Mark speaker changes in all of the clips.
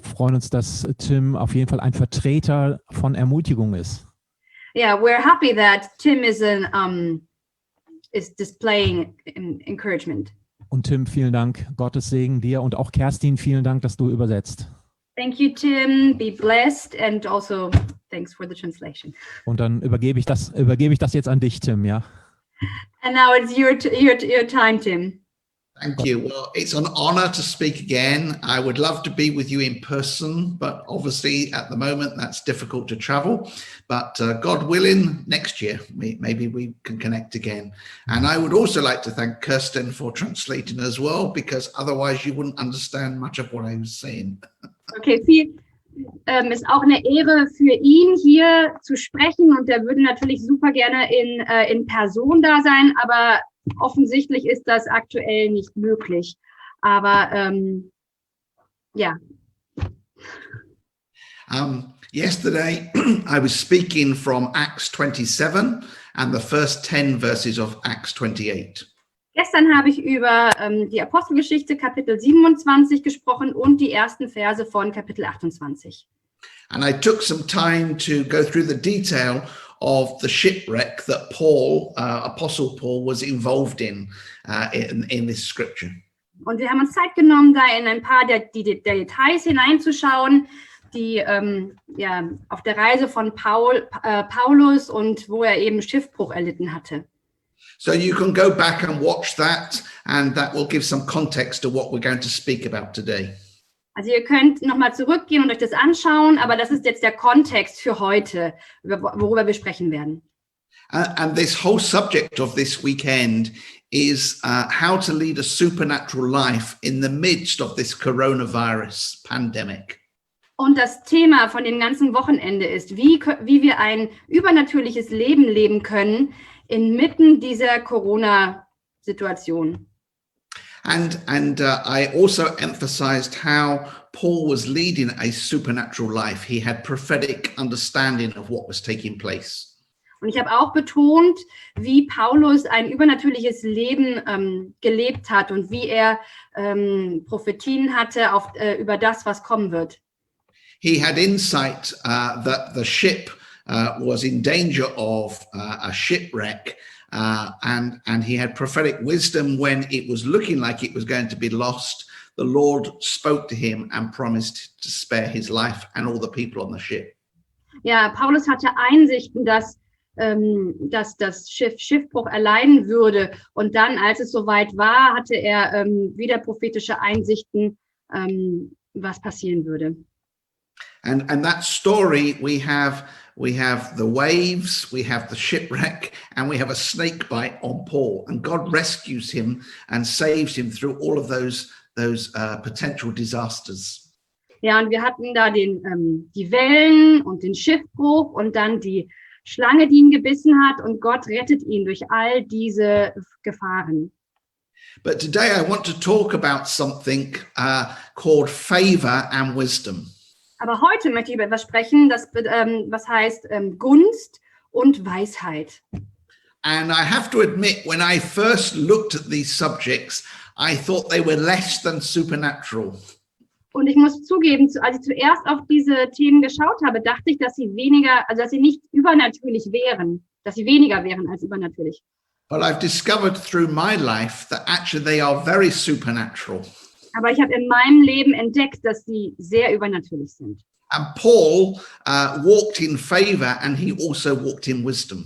Speaker 1: freuen uns, dass Tim auf jeden Fall ein Vertreter von Ermutigung ist.
Speaker 2: Yeah, we're happy that Tim is displaying encouragement.
Speaker 1: Und Tim, vielen Dank. Gottes Segen dir und auch Kerstin, vielen Dank, dass du übersetzt.
Speaker 2: Thank you, Tim. Be blessed and also thanks for the translation.
Speaker 1: Und dann übergebe ich das jetzt an dich, Tim, ja.
Speaker 2: And now it's your time, Tim.
Speaker 3: Thank you. Well, it's an honor to speak again. I would love to be with you in person, but obviously at the moment that's difficult to travel. But God willing, next year, maybe we can connect again. And I would also like to thank Kirsten for translating as well, because otherwise you wouldn't understand much of what I was saying.
Speaker 2: Okay, ist auch eine Ehre für ihn, hier zu sprechen, und er würde natürlich super gerne in Person da sein, aber offensichtlich ist das aktuell nicht möglich. Aber ja.
Speaker 3: Yesterday I was speaking from Acts 27 and the first 10 verses of Acts 28.
Speaker 2: Gestern habe ich über die Apostelgeschichte Kapitel 27 gesprochen und die ersten Verse von Kapitel 28.
Speaker 3: And I took some time to go through the detail of the shipwreck that Paul, Apostle Paul, was involved in this scripture.
Speaker 2: Und wir haben uns Zeit genommen, da in ein paar der Details hineinzuschauen, die auf der Reise von Paulus und wo er eben Schiffbruch erlitten hatte.
Speaker 3: So you can go back and watch that, and that will give some context to what we're going to speak about today.
Speaker 2: Also ihr könnt nochmal zurückgehen und euch das anschauen, aber das ist jetzt der Kontext für heute, worüber wir sprechen werden.
Speaker 3: And this whole subject of this weekend is how to lead a supernatural life in the midst of this coronavirus pandemic.
Speaker 2: Und das Thema von dem ganzen Wochenende ist, wie wir ein übernatürliches Leben leben können inmitten dieser Corona-Situation.
Speaker 3: And I also emphasized how Paul was leading a supernatural life. He had prophetic understanding of what was taking place.
Speaker 2: Und ich habe auch betont, wie Paulus ein übernatürliches Leben gelebt hat und wie er Prophetien hatte über das, was kommen wird.
Speaker 3: He had insight that the ship was in danger of a shipwreck. And he had prophetic wisdom when it was looking like it was going to be lost. The Lord spoke to him and promised to spare his life and all the people on the ship.
Speaker 2: Ja, Paulus hatte Einsichten, dass das Schiff Schiffbruch erleiden würde. Und dann, als es soweit war, hatte er wieder prophetische Einsichten, was passieren würde.
Speaker 3: And that story we have the waves, we have the shipwreck, and we have a snake bite on Paul. And God rescues him and saves him through all of those potential disasters.
Speaker 2: Ja, und wir hatten da die Wellen und den Schiffbruch und dann die Schlange, die ihn gebissen hat, und Gott rettet ihn durch all diese Gefahren.
Speaker 3: But today I want to talk about something called favor and wisdom.
Speaker 2: Aber heute möchte ich über etwas sprechen, das was heißt Gunst und Weisheit.
Speaker 3: And I have to admit, when I first looked at these subjects, I thought they were less than supernatural.
Speaker 2: Und ich muss zugeben, als ich zuerst auf diese Themen geschaut habe, dachte ich, dass sie nicht übernatürlich wären, dass sie weniger wären als übernatürlich.
Speaker 3: But I've discovered through my life that actually they are very supernatural.
Speaker 2: Aber ich habe in meinem Leben entdeckt, dass sie sehr übernatürlich sind.
Speaker 3: And Paul walked in favor and he also walked in wisdom.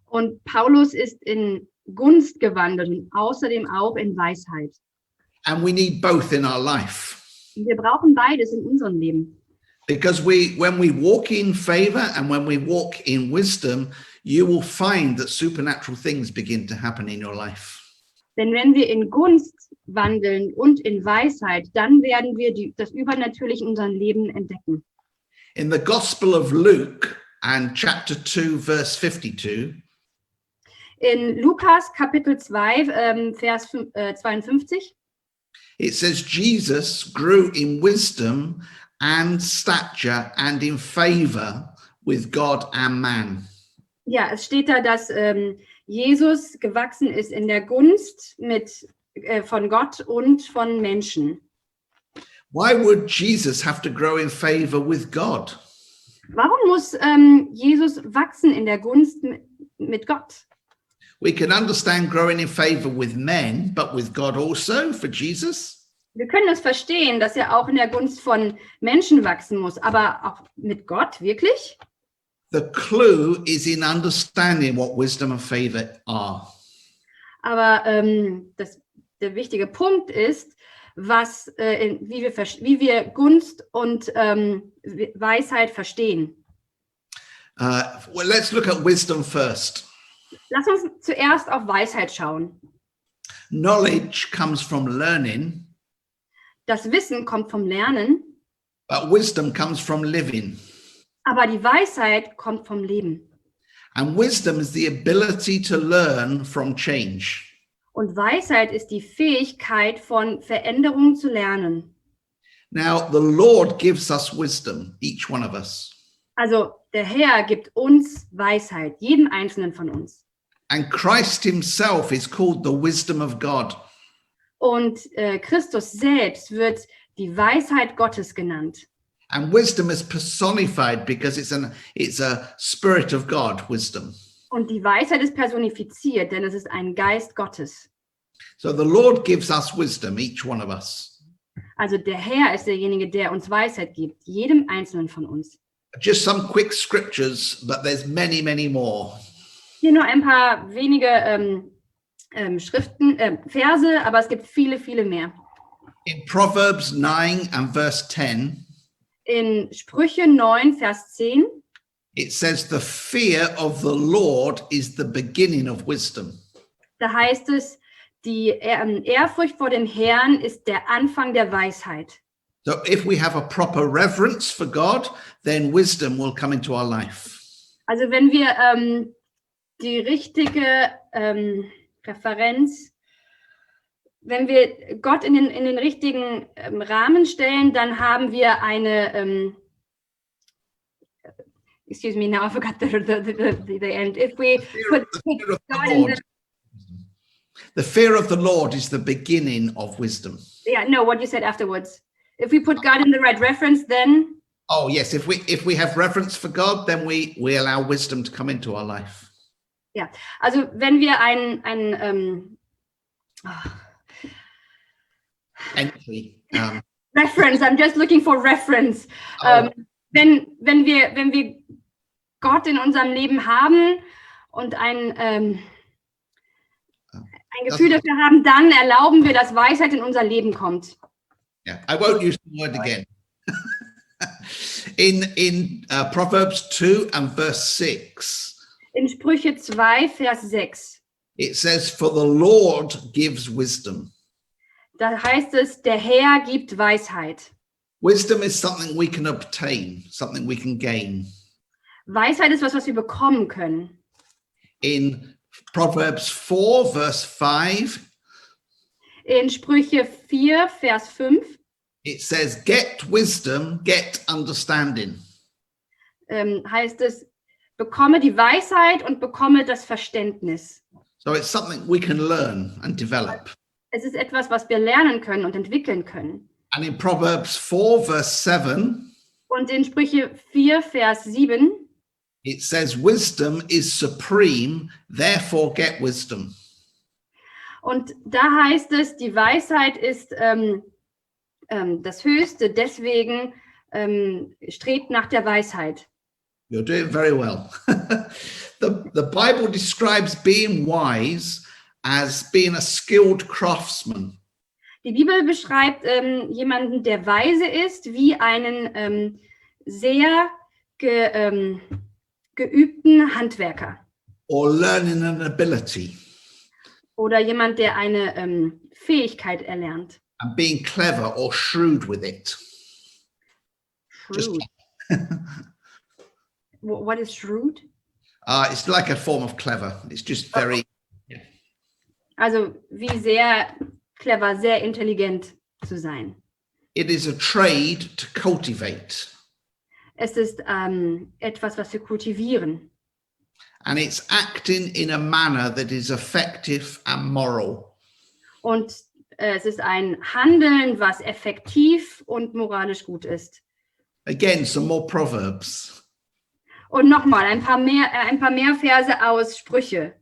Speaker 2: Und Paulus ist in Gunst gewandelt und außerdem auch in Weisheit.
Speaker 3: And we need both in our life.
Speaker 2: Und wir brauchen beides in unserem Leben.
Speaker 3: Because when we walk in favor and when we walk in wisdom, you will find that supernatural things begin to happen in your life.
Speaker 2: Denn wenn wir in Gunst wandeln und in Weisheit, dann werden wir das Übernatürliche in unserem Leben entdecken.
Speaker 3: In the Gospel of Luke and chapter 2 verse 52,
Speaker 2: in Lukas Kapitel 2 Vers 52,
Speaker 3: it says Jesus grew in wisdom and stature and in favor with God and man.
Speaker 2: Ja, es steht da, dass Jesus gewachsen ist in der Gunst von Gott und von Menschen.
Speaker 3: Why would Jesus have to grow in favor with God?
Speaker 2: Warum muss Jesus wachsen in der Gunst mit Gott?
Speaker 3: We can understand growing in favor with men, but with God also for Jesus.
Speaker 2: Wir können es verstehen, dass er auch in der Gunst von Menschen wachsen muss, aber auch mit Gott, wirklich?
Speaker 3: The clue is in understanding what wisdom and favor are.
Speaker 2: Aber der wichtige Punkt ist, wie wir Gunst und Weisheit verstehen.
Speaker 3: Well, let's look at wisdom first.
Speaker 2: Lass uns zuerst auf Weisheit schauen.
Speaker 3: Knowledge comes from learning,
Speaker 2: Das Wissen kommt vom Lernen,
Speaker 3: but wisdom comes from living.
Speaker 2: aber die Weisheit kommt vom Leben.
Speaker 3: And wisdom is the ability to learn from change.
Speaker 2: Und Weisheit ist die Fähigkeit, von Veränderung zu lernen.
Speaker 3: Now, the Lord gives us wisdom, each one of us.
Speaker 2: Also der Herr gibt uns Weisheit, jedem Einzelnen von uns.
Speaker 3: And Christ himself is called the wisdom of God.
Speaker 2: Und Christus selbst wird die Weisheit Gottes genannt.
Speaker 3: And wisdom is personified because it's a spirit of God, wisdom.
Speaker 2: Und die Weisheit ist personifiziert, denn es ist ein Geist Gottes.
Speaker 3: So the Lord gives us wisdom, each one of us.
Speaker 2: Also der Herr ist derjenige, der uns Weisheit gibt, jedem Einzelnen von uns.
Speaker 3: Just some quick scriptures, but there's many, many more.
Speaker 2: Hier nur ein paar wenige Verse, aber es gibt viele, viele mehr.
Speaker 3: In Proverbs 9 and verse 10,
Speaker 2: In Sprüche 9, Vers 10,
Speaker 3: it says, the fear of the Lord is the beginning of wisdom.
Speaker 2: da heißt es, die Ehrfurcht vor dem Herrn ist der Anfang der Weisheit.
Speaker 3: So if we have a proper reverence for God, then wisdom will come into our life.
Speaker 2: Also wenn wir die richtige Referenz, wenn wir Gott in den richtigen Rahmen stellen, dann haben wir eine, excuse me, now I forgot the end. If we put God in
Speaker 3: The fear of the Lord is the beginning of wisdom.
Speaker 2: yeah, no, what you said afterwards. If we put God in the right reference, then
Speaker 3: Oh yes, if we have reverence for God, then we allow wisdom to come into our life.
Speaker 2: ja, also wenn wir
Speaker 3: Entry.
Speaker 2: Reference, I'm just looking for reference.
Speaker 3: Oh.
Speaker 2: Wenn wir Gott in unserem Leben haben und ein Gefühl dafür haben, dann erlauben wir, dass Weisheit in unser Leben kommt.
Speaker 3: Yeah, I won't use the word again. In Proverbs 2 and verse 6,
Speaker 2: In Sprüche 2, Vers 6,
Speaker 3: it says, for the Lord gives wisdom.
Speaker 2: da heißt es, der Herr gibt Weisheit.
Speaker 3: Wisdom is something we can obtain, something we can gain.
Speaker 2: Weisheit ist was wir bekommen können.
Speaker 3: In Proverbs 4 verse 5,
Speaker 2: In Sprüche 4, Vers 5,
Speaker 3: it says, get wisdom, get understanding.
Speaker 2: heißt es, bekomme die Weisheit und bekomme das Verständnis.
Speaker 3: So it's something we can learn and develop.
Speaker 2: Es ist etwas, was wir lernen können und entwickeln können.
Speaker 3: And in Proverbs 4 verse 7,
Speaker 2: Und in Sprüche 4, Vers 7,
Speaker 3: it says, wisdom is supreme, therefore get wisdom.
Speaker 2: und da heißt es, die Weisheit ist das Höchste, deswegen strebt nach der Weisheit.
Speaker 3: You're doing very well. The Bible describes being wise as being a skilled craftsman.
Speaker 2: Die Bibel beschreibt jemanden, der weise ist, wie einen sehr geübten Handwerker.
Speaker 3: Or learning an ability
Speaker 2: Oder jemand, der eine Fähigkeit erlernt.
Speaker 3: and being clever or shrewd with it.
Speaker 2: Shrewd. What is shrewd?
Speaker 3: It's like a form of clever. It's just very.
Speaker 2: Also wie sehr clever, sehr intelligent zu sein.
Speaker 3: It is a trade to cultivate,
Speaker 2: Es ist etwas, was wir kultivieren.
Speaker 3: and it's acting in a manner that is effective and moral.
Speaker 2: Und Es ist ein Handeln, was effektiv und moralisch gut ist.
Speaker 3: Again, some more proverbs.
Speaker 2: Und nochmal ein paar mehr Verse aus Sprüche.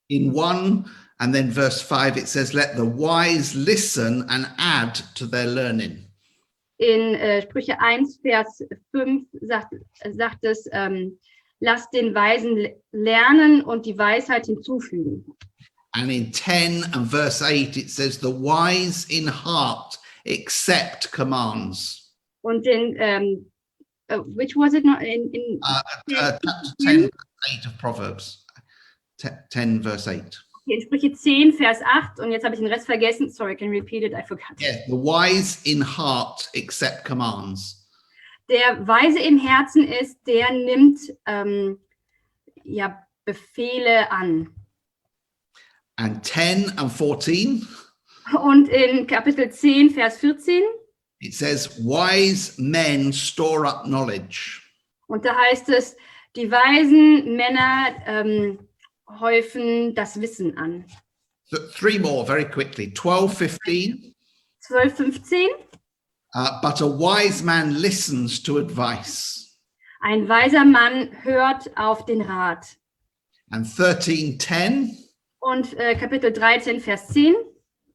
Speaker 3: In 1 and then verse 5, it says, let the wise listen and add to their learning.
Speaker 2: In Sprüche 1, Vers 5 sagt es, lasst den Weisen lernen und die Weisheit hinzufügen.
Speaker 3: And in 10 and verse 8, it says, the wise in heart accept commands.
Speaker 2: Und in, which was it?
Speaker 3: Chapter 10, verse 8 of Proverbs. 10, verse 8.
Speaker 2: In Sprüche 10, Vers 8, und jetzt habe ich den Rest vergessen. Sorry, I can repeat it, I forgot.
Speaker 3: Yeah, the wise in heart accept commands.
Speaker 2: Der Weise im Herzen ist, der nimmt Befehle an.
Speaker 3: And 10 and 14,
Speaker 2: Und in Kapitel 10, Vers 14,
Speaker 3: it says, wise men store up knowledge.
Speaker 2: und da heißt es, die weisen Männer häufen das Wissen an.
Speaker 3: So 3 more very quickly. 12, 15.
Speaker 2: 12, 15.
Speaker 3: But a wise man listens to advice.
Speaker 2: Ein weiser Mann hört auf den Rat.
Speaker 3: And 13, 10.
Speaker 2: Und Kapitel 13, Vers 10.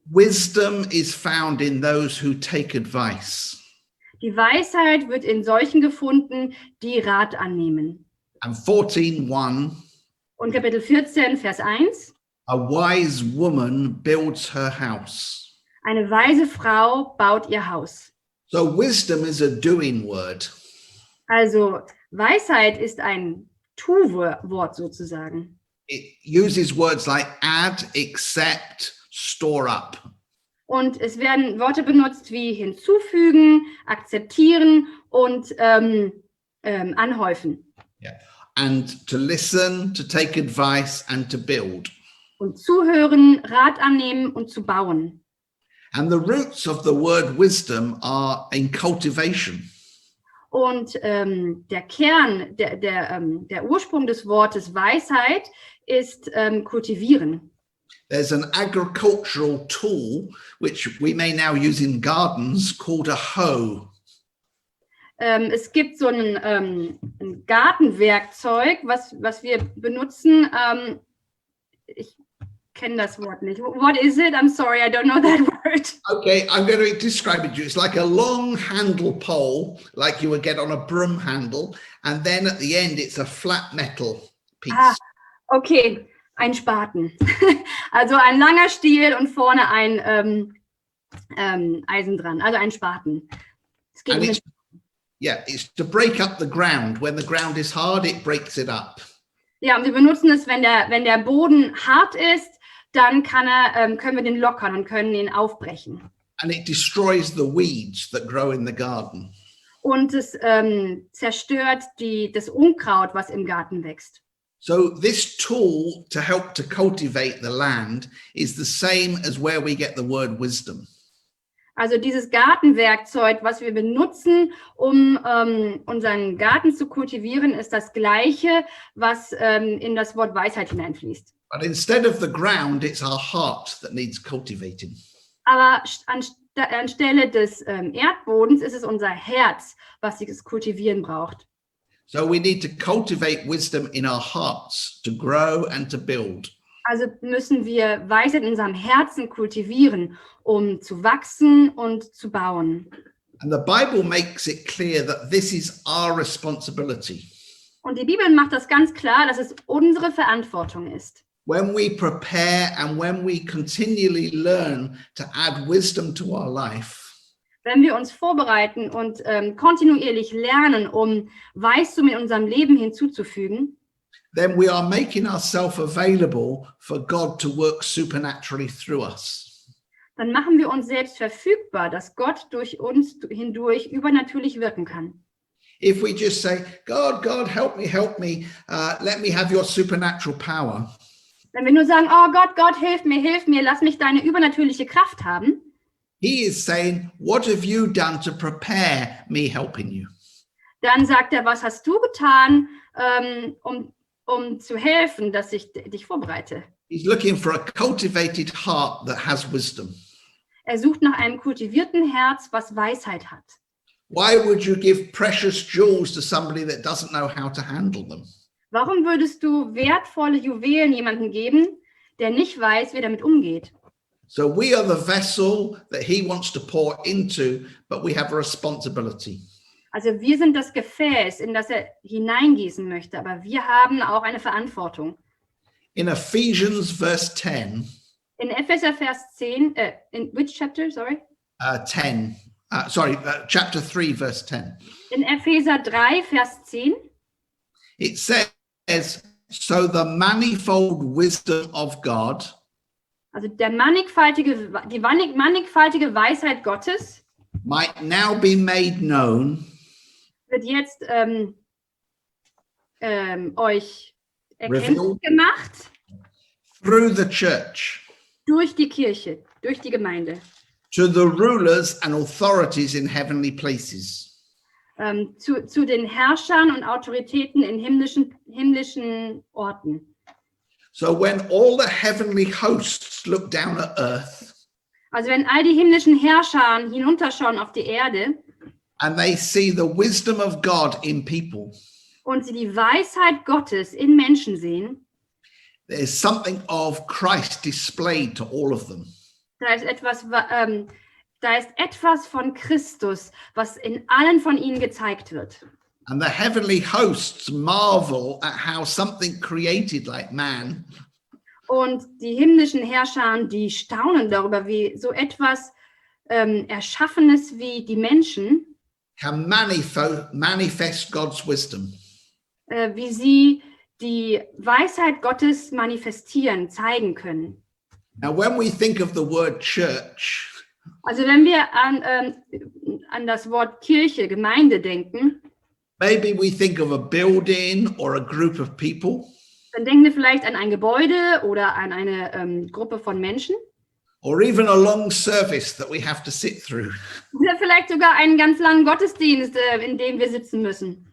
Speaker 3: Wisdom is found in those who take advice.
Speaker 2: Die Weisheit wird in solchen gefunden, die Rat annehmen.
Speaker 3: And 14, 1.
Speaker 2: Und Kapitel 14, Vers 1.
Speaker 3: A wise woman builds her house.
Speaker 2: Eine weise Frau baut ihr Haus.
Speaker 3: So wisdom is a doing word.
Speaker 2: Also Weisheit ist ein Tu-Wort sozusagen.
Speaker 3: It uses words like add, accept, store up.
Speaker 2: Und es werden Worte benutzt wie hinzufügen, akzeptieren und anhäufen.
Speaker 3: Yeah. And to listen, to take advice and to build.
Speaker 2: Und zuhören, Rat annehmen und zu bauen.
Speaker 3: And the roots of the word wisdom are in cultivation.
Speaker 2: Und der Kern, der Ursprung des Wortes Weisheit ist kultivieren.
Speaker 3: There's an agricultural tool which we may now use in gardens called a hoe.
Speaker 2: Es gibt so ein Gartenwerkzeug, was wir benutzen. Ich kenne das Wort nicht. What is it? I'm sorry, I don't know that word.
Speaker 3: Okay, I'm going to describe it to you. It's like a long handle pole, like you would get on a broom handle, and then at the end it's a flat metal piece.
Speaker 2: Ah, okay, ein Spaten. Also ein langer Stiel und vorne ein Eisen dran, also ein Spaten. Es geht mit
Speaker 3: it's to break up the ground. When the ground is hard, it breaks it up.
Speaker 2: Ja, und wir benutzen es, wenn der Boden hart ist, dann können wir den lockern und können ihn aufbrechen.
Speaker 3: And it destroys the weeds that grow in the garden.
Speaker 2: Und es zerstört das Unkraut, was im Garten wächst.
Speaker 3: So this tool to help to cultivate the land is the same as where we get the word wisdom.
Speaker 2: Also dieses Gartenwerkzeug, was wir benutzen, um unseren Garten zu kultivieren, ist das Gleiche, was in das Wort Weisheit hineinfließt.
Speaker 3: But instead of the ground, it's our heart that needs cultivating.
Speaker 2: Aber anstelle des Erdbodens ist es unser Herz, was dieses Kultivieren braucht.
Speaker 3: So we need to cultivate wisdom in our hearts to grow and to build.
Speaker 2: Also müssen wir Weisheit in unserem Herzen kultivieren, um zu wachsen und zu bauen.
Speaker 3: And the Bible makes it clear that this is our responsibility.
Speaker 2: Und die Bibel macht das ganz klar, dass es unsere Verantwortung ist.
Speaker 3: When we prepare and when we continually learn to add wisdom to our life,
Speaker 2: wenn wir uns vorbereiten und kontinuierlich lernen, um Weisheit in unserem Leben hinzuzufügen,
Speaker 3: then we are making ourselves available for God to work supernaturally through us.
Speaker 2: Dann machen wir uns selbst verfügbar, dass Gott durch uns hindurch übernatürlich wirken kann.
Speaker 3: If we just say, God, help me, let me have your supernatural power.
Speaker 2: Wenn wir nur sagen, oh Gott, hilf mir, lass mich deine übernatürliche Kraft haben.
Speaker 3: He is saying, what have you done to prepare me helping you?
Speaker 2: Dann sagt er, was hast du getan, um zu helfen, dass ich dich vorbereite?
Speaker 3: He's looking for a cultivated heart that has wisdom.
Speaker 2: Er sucht nach einem kultivierten Herz, was Weisheit hat.
Speaker 3: Why would you give precious jewels to somebody that doesn't know how to handle them?
Speaker 2: Warum würdest du wertvolle Juwelen jemandem geben, der nicht weiß, wie er damit umgeht?
Speaker 3: So we are the vessel that he wants to pour into, but we have a responsibility.
Speaker 2: Also wir sind das Gefäß, in das er hineingießen möchte, aber wir haben auch eine Verantwortung.
Speaker 3: In Ephesians verse 10,
Speaker 2: In Epheser Vers 10, in which chapter, sorry?
Speaker 3: chapter 3 verse 10.
Speaker 2: In Epheser 3, Vers 10,
Speaker 3: It says, so the manifold wisdom of God
Speaker 2: also die mannigfaltige Weisheit Gottes
Speaker 3: might now be made known
Speaker 2: wird jetzt euch erkenntlich
Speaker 3: Revealed.
Speaker 2: gemacht
Speaker 3: through the church
Speaker 2: durch die Kirche, durch die Gemeinde,
Speaker 3: to the rulers and authorities in heavenly places.
Speaker 2: zu den Herrschern und Autoritäten in himmlischen Orten.
Speaker 3: So when all the heavenly hosts look down at earth
Speaker 2: Also wenn all die himmlischen Herrscher hinunterschauen auf die Erde
Speaker 3: and they see the wisdom of God in people,
Speaker 2: und sie die Weisheit Gottes in Menschen sehen,
Speaker 3: there's something of Christ displayed to all of them.
Speaker 2: da ist etwas von Christus, was in allen von ihnen gezeigt wird.
Speaker 3: And the heavenly hosts marvel at how something created like man
Speaker 2: Und die himmlischen Herrscher, die staunen darüber, wie so etwas Erschaffenes wie die Menschen,
Speaker 3: can manifest God's wisdom.
Speaker 2: wie sie die Weisheit Gottes manifestieren, zeigen können.
Speaker 3: Now, when we think of the word church,
Speaker 2: Also wenn wir an das Wort Kirche, Gemeinde denken,
Speaker 3: maybe we think of a building or a group of people,
Speaker 2: dann denken wir vielleicht an ein Gebäude oder an eine Gruppe von Menschen
Speaker 3: or even a long service that we have to sit through.
Speaker 2: oder vielleicht sogar einen ganz langen Gottesdienst, in dem wir sitzen müssen.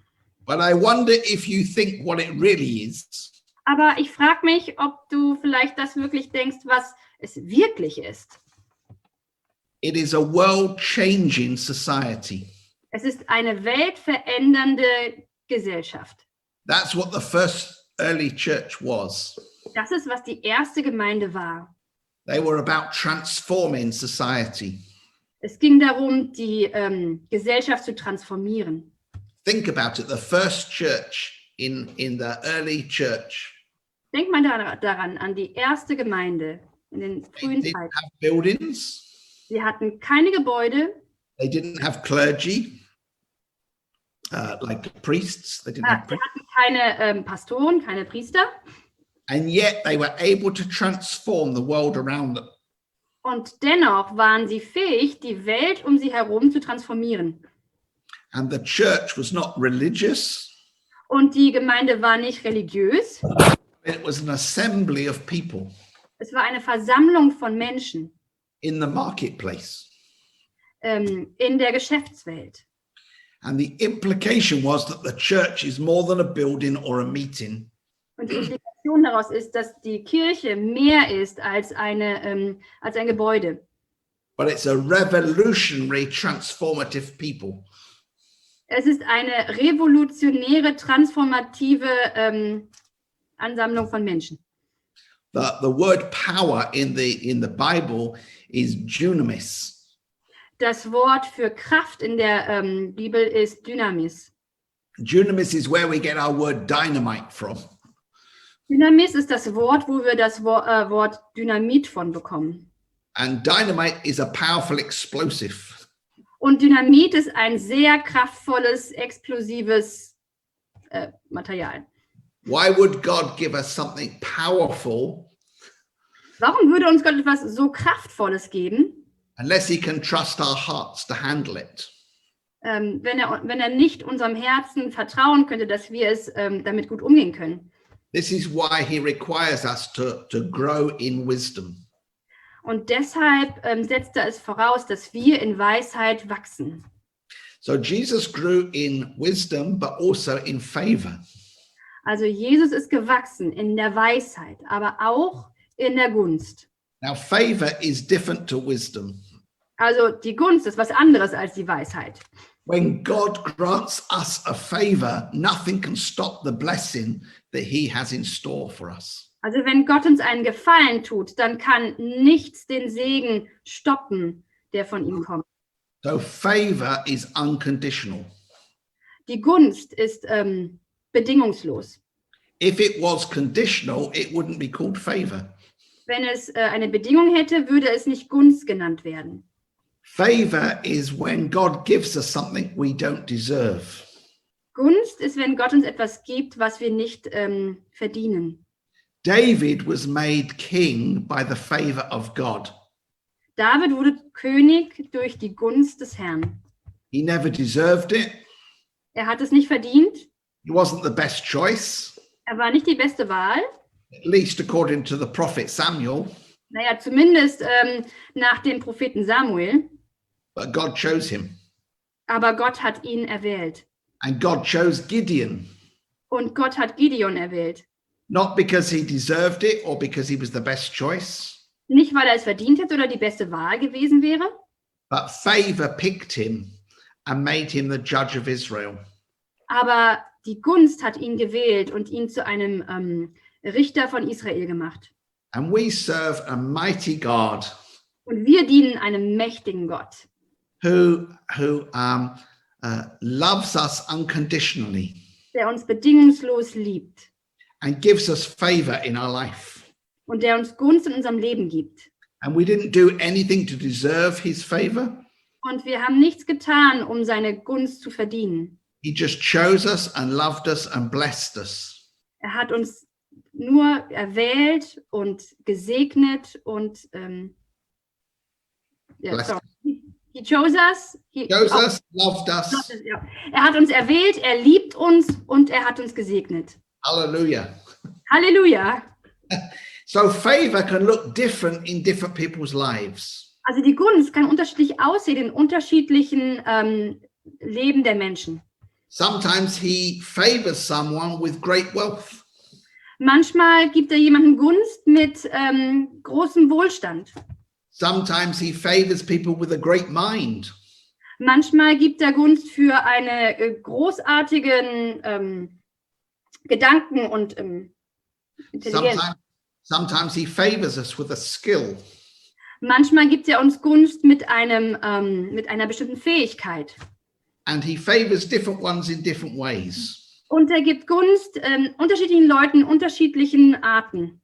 Speaker 3: But I wonder if you think what it really is.
Speaker 2: Aber ich frage mich, ob du vielleicht das wirklich denkst, was es wirklich ist.
Speaker 3: It is a world-changing society.
Speaker 2: Es ist eine weltverändernde Gesellschaft.
Speaker 3: That's what the first early church was.
Speaker 2: Das ist, was die erste Gemeinde war.
Speaker 3: They were about transforming society.
Speaker 2: Es ging darum, die Gesellschaft zu transformieren.
Speaker 3: Think about it, the first church in the early church.
Speaker 2: Denk mal daran, an die erste Gemeinde in den
Speaker 3: They
Speaker 2: frühen
Speaker 3: didn't
Speaker 2: Zeiten.
Speaker 3: have buildings.
Speaker 2: Sie hatten keine Gebäude,
Speaker 3: They didn't have clergy, like priests. They didn't have
Speaker 2: sie
Speaker 3: priests.
Speaker 2: hatten keine Pastoren, keine Priester.
Speaker 3: And yet they were able to transform the world around them.
Speaker 2: Und dennoch waren sie fähig, die Welt um sie herum zu transformieren.
Speaker 3: And the church was not religious.
Speaker 2: Und die Gemeinde war nicht religiös.
Speaker 3: It was an assembly of people
Speaker 2: Es war eine Versammlung von Menschen
Speaker 3: in the marketplace.
Speaker 2: in der Geschäftswelt.
Speaker 3: And the implication was that the church is more than a building or a meeting.
Speaker 2: Und die Implikation daraus ist, dass die Kirche mehr ist als ein Gebäude.
Speaker 3: But it's a revolutionary, transformative people.
Speaker 2: Es ist eine revolutionäre, transformative Ansammlung von Menschen.
Speaker 3: The word power in the Bible is dunamis.
Speaker 2: Das Wort für Kraft in der Bibel ist Dynamis.
Speaker 3: Dunamis is where we get our word dynamite from.
Speaker 2: Dynamis ist das Wort, wo wir das Wort Dynamit von bekommen.
Speaker 3: And dynamite is a powerful explosive.
Speaker 2: Und Dynamit ist ein sehr kraftvolles, explosives Material.
Speaker 3: Why would God give us something powerful
Speaker 2: Warum würde uns Gott etwas so Kraftvolles geben,
Speaker 3: unless he can trust our hearts to handle it?
Speaker 2: wenn er nicht unserem Herzen vertrauen könnte, dass wir es damit gut umgehen können?
Speaker 3: This is why he requires us to grow in wisdom.
Speaker 2: Und deshalb setzt er es voraus, dass wir in Weisheit wachsen.
Speaker 3: So Jesus grew in wisdom, but also in favor.
Speaker 2: Also Jesus ist gewachsen in der Weisheit, aber auch in der Gunst.
Speaker 3: Now, favor is different to wisdom.
Speaker 2: Also die Gunst ist was anderes als die Weisheit.
Speaker 3: When God grants us a favor, nothing can stop the blessing that he has in store for us.
Speaker 2: Also wenn Gott uns einen Gefallen tut, dann kann nichts den Segen stoppen, der von ihm kommt.
Speaker 3: So favor is unconditional.
Speaker 2: Die Gunst ist bedingungslos.
Speaker 3: If it was conditional, it wouldn't be called favor.
Speaker 2: Wenn es eine Bedingung hätte, würde es nicht Gunst genannt werden.
Speaker 3: Favor is when God gives us something we don't deserve.
Speaker 2: Gunst ist, wenn Gott uns etwas gibt, was wir nicht verdienen.
Speaker 3: David was made king by the favor of God.
Speaker 2: David wurde König durch die Gunst des Herrn.
Speaker 3: He never deserved it.
Speaker 2: Er hat es nicht verdient.
Speaker 3: He wasn't the best choice,
Speaker 2: Er war nicht die beste Wahl.
Speaker 3: at least according to the prophet Samuel.
Speaker 2: Naja, zumindest nach dem Propheten Samuel.
Speaker 3: But God chose him.
Speaker 2: Aber Gott hat ihn erwählt.
Speaker 3: And God chose Gideon,
Speaker 2: Und Gott hat Gideon erwählt.
Speaker 3: not because he deserved it or because he was the best choice,
Speaker 2: Nicht, weil er es verdient hätte oder die beste Wahl gewesen wäre,
Speaker 3: but favor picked him and made him the judge of Israel.
Speaker 2: aber die Gunst hat ihn gewählt und ihn zu einem Richter von Israel gemacht.
Speaker 3: And we serve a mighty God
Speaker 2: Und wir dienen einem mächtigen Gott,
Speaker 3: who loves us unconditionally
Speaker 2: der uns bedingungslos liebt
Speaker 3: and gives us favor in our life.
Speaker 2: und der uns Gunst in unserem Leben gibt.
Speaker 3: And we didn't do anything to deserve his favor.
Speaker 2: Und wir haben nichts getan, um seine Gunst zu verdienen.
Speaker 3: He just chose us and loved us and blessed us.
Speaker 2: Er hat uns nur erwählt und gesegnet und
Speaker 3: Blessed.
Speaker 2: He chose us.
Speaker 3: Chose us, loved us.
Speaker 2: Ja. Er hat uns erwählt, er liebt uns und er hat uns gesegnet.
Speaker 3: Hallelujah.
Speaker 2: Halleluja.
Speaker 3: So favor can look different in different people's lives.
Speaker 2: Also die Gunst kann unterschiedlich aussehen in unterschiedlichen Leben der Menschen.
Speaker 3: Sometimes he favors someone with great wealth.
Speaker 2: Manchmal gibt er jemandem Gunst mit großem Wohlstand.
Speaker 3: Sometimes he favors people with a great mind.
Speaker 2: Manchmal gibt er Gunst für eine großartigen Gedanken und Intelligenz.
Speaker 3: Sometimes he favors us with a skill.
Speaker 2: Manchmal gibt er uns Gunst mit einer bestimmten Fähigkeit.
Speaker 3: And he favors different ones in different ways.
Speaker 2: Und er gibt Gunst unterschiedlichen Leuten, unterschiedlichen Arten.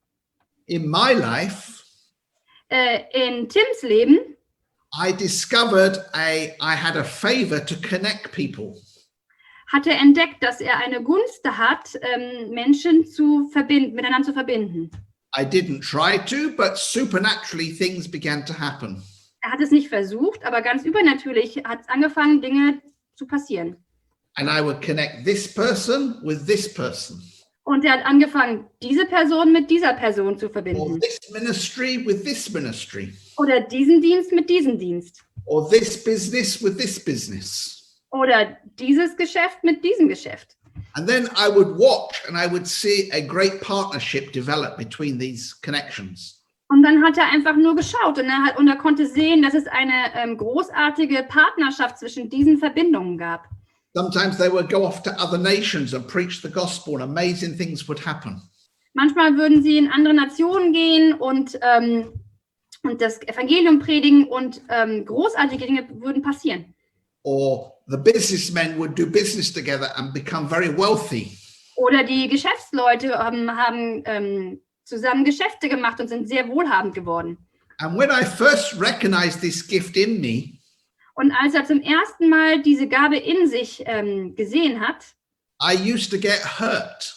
Speaker 3: In my life,
Speaker 2: In Tims Leben
Speaker 3: I discovered I had a favor to connect people.
Speaker 2: hat er entdeckt, dass er eine Gunst hat, Menschen miteinander zu verbinden.
Speaker 3: I didn't try to, but supernaturally things began to happen.
Speaker 2: Er hat es nicht versucht, aber ganz übernatürlich hat es angefangen, Dinge zu passieren.
Speaker 3: And I would connect this person with this person.
Speaker 2: Und er hat angefangen, diese Person mit dieser Person zu
Speaker 3: Or
Speaker 2: verbinden.
Speaker 3: this ministry with this ministry.
Speaker 2: Oder diesen Dienst mit diesem Dienst.
Speaker 3: Or this business with this business.
Speaker 2: Oder dieses Geschäft mit diesem Geschäft.
Speaker 3: And then I would watch and I would see a great partnership develop between these connections.
Speaker 2: Und dann hat er einfach nur geschaut und er konnte sehen, dass es eine großartige Partnerschaft zwischen diesen Verbindungen gab.
Speaker 3: Sometimes they would go off to other nations and preach the gospel and amazing things would happen.
Speaker 2: Manchmal würden sie in andere Nationen gehen und das Evangelium predigen und großartige Dinge würden passieren.
Speaker 3: Or the businessmen would do business together and become very wealthy.
Speaker 2: Oder die Geschäftsleute haben zusammen Geschäfte gemacht und sind sehr wohlhabend geworden.
Speaker 3: And when I first recognized this gift in me,
Speaker 2: Und als er zum ersten Mal diese Gabe in sich gesehen hat,
Speaker 3: I used to get hurt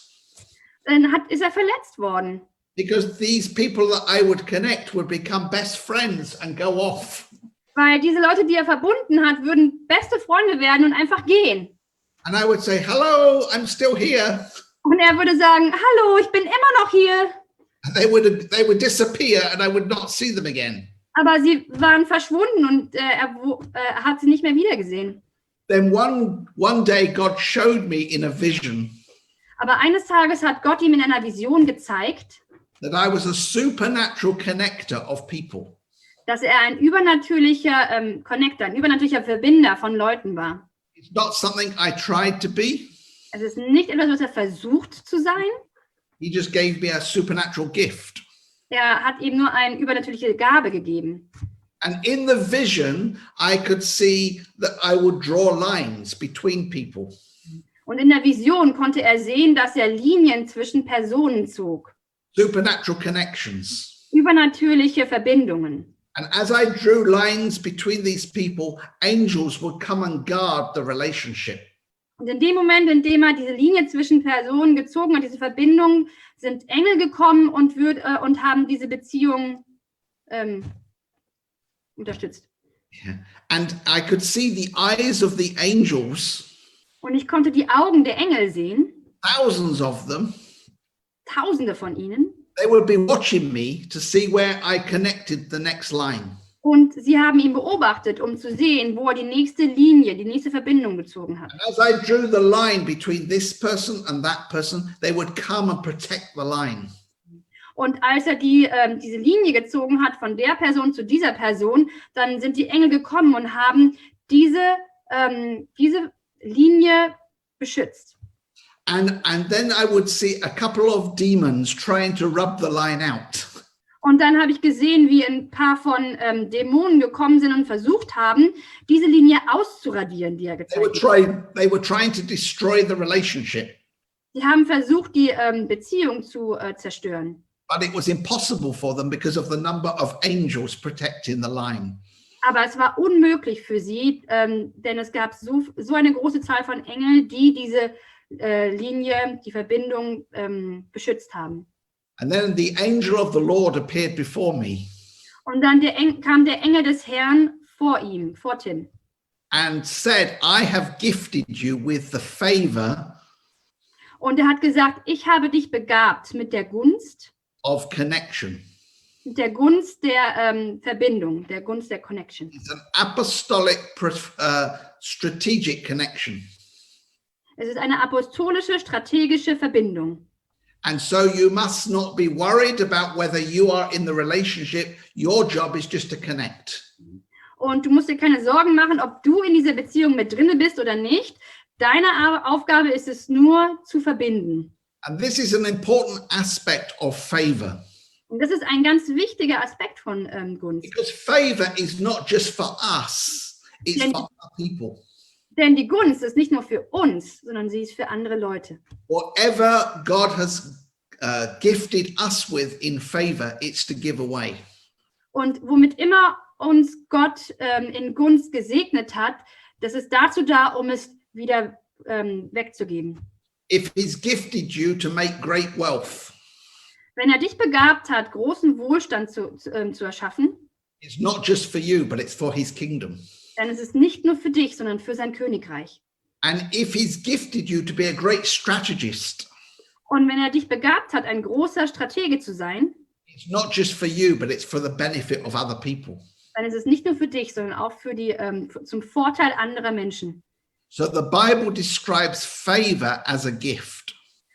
Speaker 2: ist er verletzt worden.
Speaker 3: because these people that I would connect would become best friends and go off.
Speaker 2: Weil diese Leute, die er verbunden hat, würden beste Freunde werden und einfach gehen.
Speaker 3: And I would say, hello, I'm still here.
Speaker 2: Und er würde sagen, hallo, ich bin immer noch hier.
Speaker 3: And they would disappear and I would not see them again.
Speaker 2: Aber sie waren verschwunden und er hat sie nicht mehr wiedergesehen.
Speaker 3: Then one day God showed me in a vision
Speaker 2: Aber eines Tages hat Gott ihm in einer Vision gezeigt,
Speaker 3: that I was a supernatural connector of people.
Speaker 2: dass er ein übernatürlicher Connector, ein übernatürlicher Verbinder von Leuten war.
Speaker 3: It's not something I tried to be.
Speaker 2: Es ist nicht etwas, was er versucht zu sein.
Speaker 3: He just gave me a supernatural gift.
Speaker 2: Er hat ihm nur eine übernatürliche Gabe gegeben.
Speaker 3: And in the vision, I could see that I would draw lines between people.
Speaker 2: Und in der Vision konnte er sehen, dass er Linien zwischen Personen zog.
Speaker 3: Supernatural connections.
Speaker 2: Übernatürliche Verbindungen.
Speaker 3: And as I drew lines between these people, angels would come and guard the relationship.
Speaker 2: Und in dem Moment, in dem er diese Linie zwischen Personen gezogen hat, diese Verbindung, sind Engel gekommen und haben diese Beziehung unterstützt.
Speaker 3: Yeah. And I could see the eyes of the angels,
Speaker 2: Und ich konnte die Augen der Engel sehen,
Speaker 3: thousands of them.
Speaker 2: Tausende von ihnen.
Speaker 3: They would be watching me to see where I connected the next line.
Speaker 2: Und sie haben ihn beobachtet, um zu sehen, wo er die nächste Linie, die nächste Verbindung gezogen hat.
Speaker 3: And as I drew the line between this person and that person, they would come and protect the line.
Speaker 2: Und als er diese Linie gezogen hat von der Person zu dieser Person, dann sind die Engel gekommen und haben diese Linie beschützt.
Speaker 3: And then I would see a couple of demons trying to rub the line out.
Speaker 2: Und dann habe ich gesehen, wie ein paar von Dämonen gekommen sind und versucht haben, diese Linie auszuradieren, die er gezeigt hat.
Speaker 3: They were trying to destroy the relationship.
Speaker 2: Sie haben versucht, die Beziehung zu zerstören.
Speaker 3: But it was impossible for them because of the number of angels protecting the line.
Speaker 2: Aber es war unmöglich für sie, denn es gab so eine große Zahl von Engeln, die diese Linie, die Verbindung beschützt haben.
Speaker 3: And then the angel of the Lord appeared before me.
Speaker 2: Und dann kam der Engel des Herrn vor Tim.
Speaker 3: And said, I have gifted you with the favor
Speaker 2: Und er hat gesagt, ich habe dich begabt mit der Gunst,
Speaker 3: of connection.
Speaker 2: mit der Gunst der Verbindung, der Gunst der Connection.
Speaker 3: It's an apostolic strategic connection.
Speaker 2: Es ist eine apostolische, strategische Verbindung.
Speaker 3: And so you must not be worried about whether you are in the relationship. Your job is just to connect.
Speaker 2: Und du musst dir keine Sorgen machen, ob du in dieser Beziehung mit drinne bist oder nicht. Deine Aufgabe ist es nur zu verbinden.
Speaker 3: And this is an important aspect of favor.
Speaker 2: Und das ist ein ganz wichtiger Aspekt von Gunst.
Speaker 3: Because favor is not just for us, it's for other people.
Speaker 2: Denn die Gunst ist nicht nur für uns, sondern sie ist für andere Leute.
Speaker 3: Whatever God has gifted us with in favor, it's to give away.
Speaker 2: Und womit immer uns Gott in Gunst gesegnet hat, das ist dazu da, um es wieder wegzugeben.
Speaker 3: If he's gifted you to make great wealth,
Speaker 2: Wenn er dich begabt hat, großen Wohlstand zu erschaffen,
Speaker 3: it's not just for you, but it's for his kingdom.
Speaker 2: dann ist es nicht nur für dich, sondern für sein Königreich.
Speaker 3: And if he's gifted you to be a great strategist,
Speaker 2: Und wenn er dich begabt hat, ein großer Stratege zu sein,
Speaker 3: it's not just for you, but it's for the benefit of other people.
Speaker 2: dann ist es nicht nur für dich, sondern auch für zum Vorteil anderer Menschen.
Speaker 3: So the Bible describes favor as a gift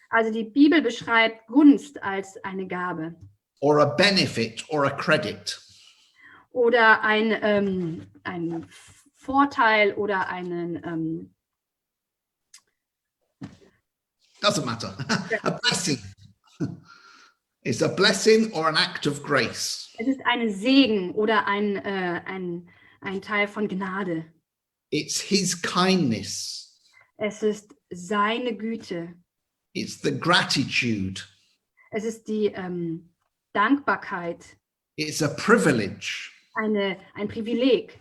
Speaker 2: Also die Bibel beschreibt Gunst als eine Gabe
Speaker 3: or a benefit or a credit.
Speaker 2: oder ein Vorteil oder einen
Speaker 3: Doesn't matter. A blessing. It's a blessing or an act of grace.
Speaker 2: Es ist ein Segen oder ein Teil von Gnade.
Speaker 3: It's his kindness.
Speaker 2: Es ist seine Güte.
Speaker 3: It's the gratitude.
Speaker 2: Es ist die Dankbarkeit.
Speaker 3: It's a privilege.
Speaker 2: Ein Privileg.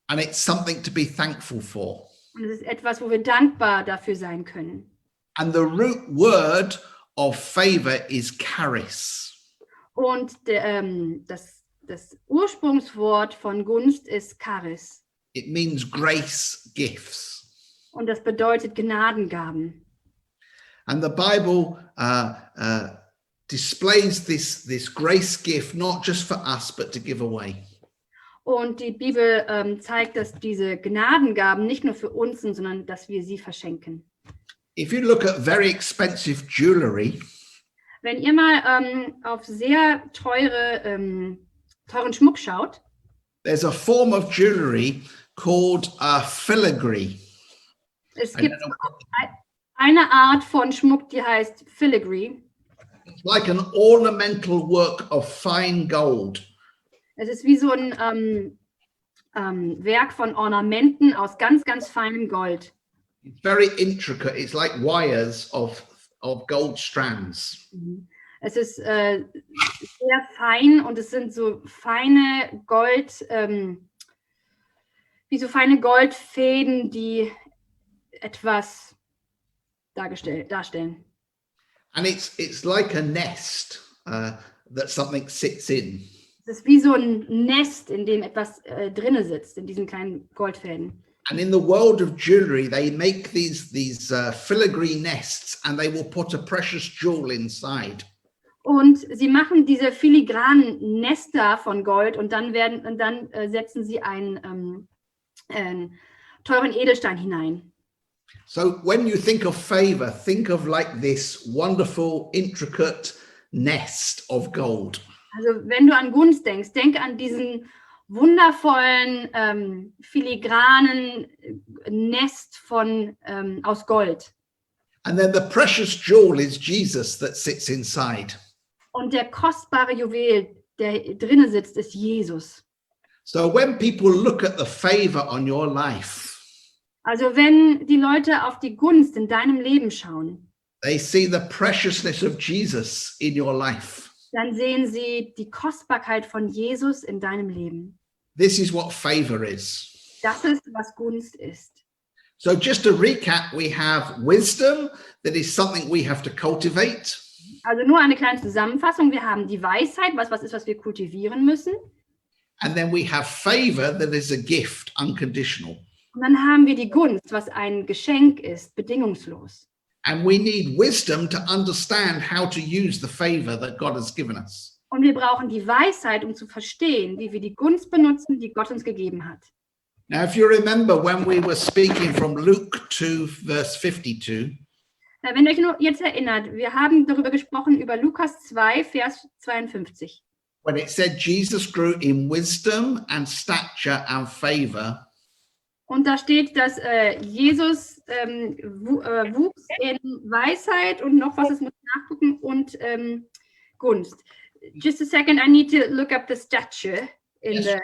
Speaker 3: And it's something to be thankful for.
Speaker 2: Und es ist etwas, wo wir dankbar dafür sein können.
Speaker 3: And the root word of favor is charis.
Speaker 2: Und das Ursprungswort von Gunst ist Charis.
Speaker 3: It means grace gifts.
Speaker 2: Und das bedeutet Gnadengaben.
Speaker 3: And the Bible displays this grace gift not just for us, but to give away.
Speaker 2: Und die Bibel zeigt, dass diese Gnadengaben nicht nur für uns sind, sondern dass wir sie verschenken.
Speaker 3: If you look at very expensive jewelry,
Speaker 2: Wenn ihr mal auf sehr teuren Schmuck schaut,
Speaker 3: there's a form of jewelry called filigree.
Speaker 2: Es gibt eine Art von Schmuck, die heißt Filigree.
Speaker 3: It's like an ornamental work of fine gold.
Speaker 2: Es ist wie so ein Werk von Ornamenten aus ganz, ganz feinem Gold.
Speaker 3: It's very intricate. It's like wires of gold strands.
Speaker 2: Es ist sehr fein und es sind so feine wie so feine Goldfäden, die etwas darstellen.
Speaker 3: And it's like a nest that something sits in.
Speaker 2: Es ist wie so ein Nest, in dem etwas drinne sitzt, in diesen kleinen Goldfäden.
Speaker 3: And in the world of jewelry, they make these filigree nests, and they will put a precious jewel inside.
Speaker 2: Und sie machen diese filigranen Nester von Gold und dann setzen sie einen teuren Edelstein hinein.
Speaker 3: So when you think of favor, think of like this wonderful, intricate nest of gold.
Speaker 2: Also wenn du an Gunst denkst, denk an diesen wundervollen, filigranen Nest aus Gold.
Speaker 3: And then the precious jewel is Jesus that sits inside.
Speaker 2: Und der kostbare Juwel, der drinnen sitzt, ist Jesus.
Speaker 3: So when people look at the favor on your life,
Speaker 2: Also wenn die Leute auf die Gunst in deinem Leben schauen,
Speaker 3: they see the preciousness of Jesus in your life.
Speaker 2: dann sehen sie die Kostbarkeit von Jesus in deinem Leben.
Speaker 3: This is what favor is.
Speaker 2: Das ist, was Gunst ist.
Speaker 3: So just to recap, we have wisdom, that is something we have to cultivate.
Speaker 2: Also nur eine kleine Zusammenfassung. Wir haben die Weisheit, was ist, was wir kultivieren müssen.
Speaker 3: And then we have favor, that is a gift, unconditional.
Speaker 2: Und dann haben wir die Gunst, was ein Geschenk ist, bedingungslos.
Speaker 3: And we need wisdom to understand how to use the favor that God has given us.
Speaker 2: Und wir brauchen die Weisheit, um zu verstehen, wie wir die Gunst benutzen, die Gott uns gegeben hat.
Speaker 3: Now, if you remember when we were speaking from Luke 2, verse 52,
Speaker 2: Wenn ihr euch nur jetzt erinnert, wir haben darüber gesprochen, über Lukas 2, Vers 52.
Speaker 3: when it said Jesus grew in wisdom and stature and favor,
Speaker 2: Und da steht, dass Jesus wuchs in Weisheit und noch was, das muss ich nachgucken, und Gunst. Just a second, I need to look up the stature in
Speaker 3: Yes.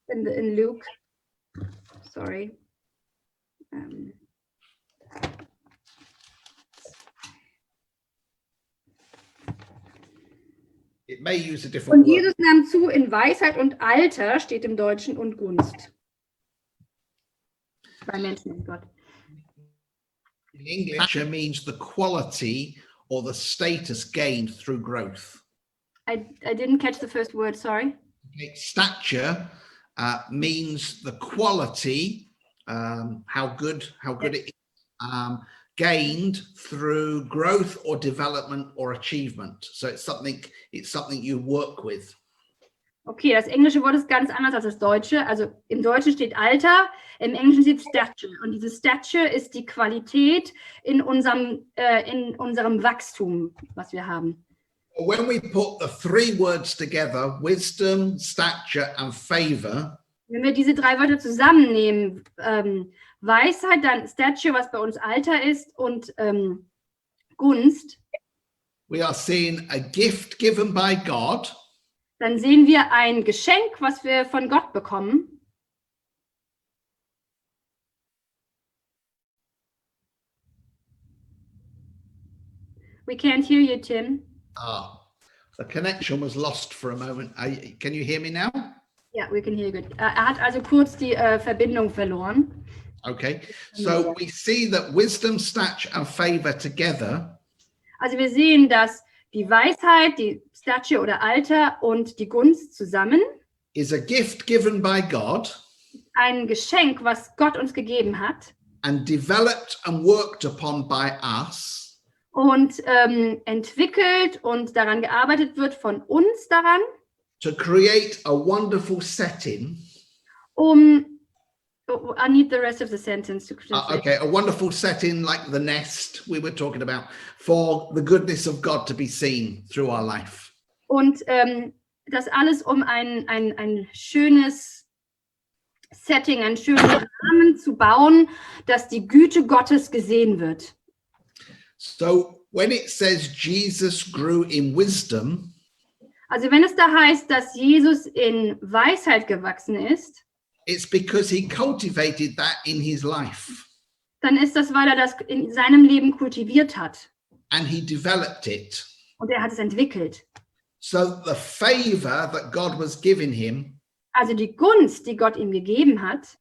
Speaker 2: in Luke. Sorry.
Speaker 3: it may use a different
Speaker 2: Und
Speaker 3: word.
Speaker 2: Jesus nahm zu in Weisheit und Alter, steht im Deutschen, und Gunst. Bei Menschen in Gott.
Speaker 3: In English, it means the quality or the status gained through growth.
Speaker 2: I didn't catch the first word, sorry.
Speaker 3: Stature means the quality, how good it is, gained through growth or development or achievement. So it's something you work with.
Speaker 2: Okay, das englische Wort ist ganz anders als das deutsche. Also im Deutschen steht Alter, im Englischen steht Stature. Und diese Stature ist die Qualität in unserem Wachstum, was wir haben.
Speaker 3: When we put the three words together, wisdom, stature and favor,
Speaker 2: Wenn wir diese drei Wörter zusammennehmen, Weisheit, dann Stature, was bei uns Alter ist, und Gunst,
Speaker 3: we are seeing a gift given by God,
Speaker 2: dann sehen wir ein Geschenk, was wir von Gott bekommen. We can't hear you, Tim.
Speaker 3: the connection was lost for a moment. Can you hear me now?
Speaker 2: Yeah, we can hear you good. Hat also kurz die Verbindung verloren.
Speaker 3: Okay, so we see that wisdom, stature and favor together
Speaker 2: Also wir sehen, dass die Weisheit, die Stature oder Alter und die Gunst zusammen
Speaker 3: is a gift given by God
Speaker 2: ein Geschenk, was Gott uns gegeben hat
Speaker 3: and developed and worked upon by us
Speaker 2: und entwickelt und daran gearbeitet wird von uns daran,
Speaker 3: to create a wonderful setting.
Speaker 2: I need the rest of the sentence to translate.
Speaker 3: Okay, a wonderful setting like the nest we were talking about for the goodness of God to be seen through our life.
Speaker 2: Und das alles, um ein schönes Setting, einen schönen Rahmen zu bauen, dass die Güte Gottes gesehen wird.
Speaker 3: So when it says Jesus grew in wisdom,
Speaker 2: Also wenn es da heißt, dass Jesus in Weisheit gewachsen ist,
Speaker 3: it's because he cultivated that in his life
Speaker 2: dann ist das, weil er das in seinem Leben kultiviert hat.
Speaker 3: and he developed it.
Speaker 2: Und er hat es entwickelt.
Speaker 3: So the favor that God was giving him,
Speaker 2: Also die Gunst, die Gott ihm gegeben hat,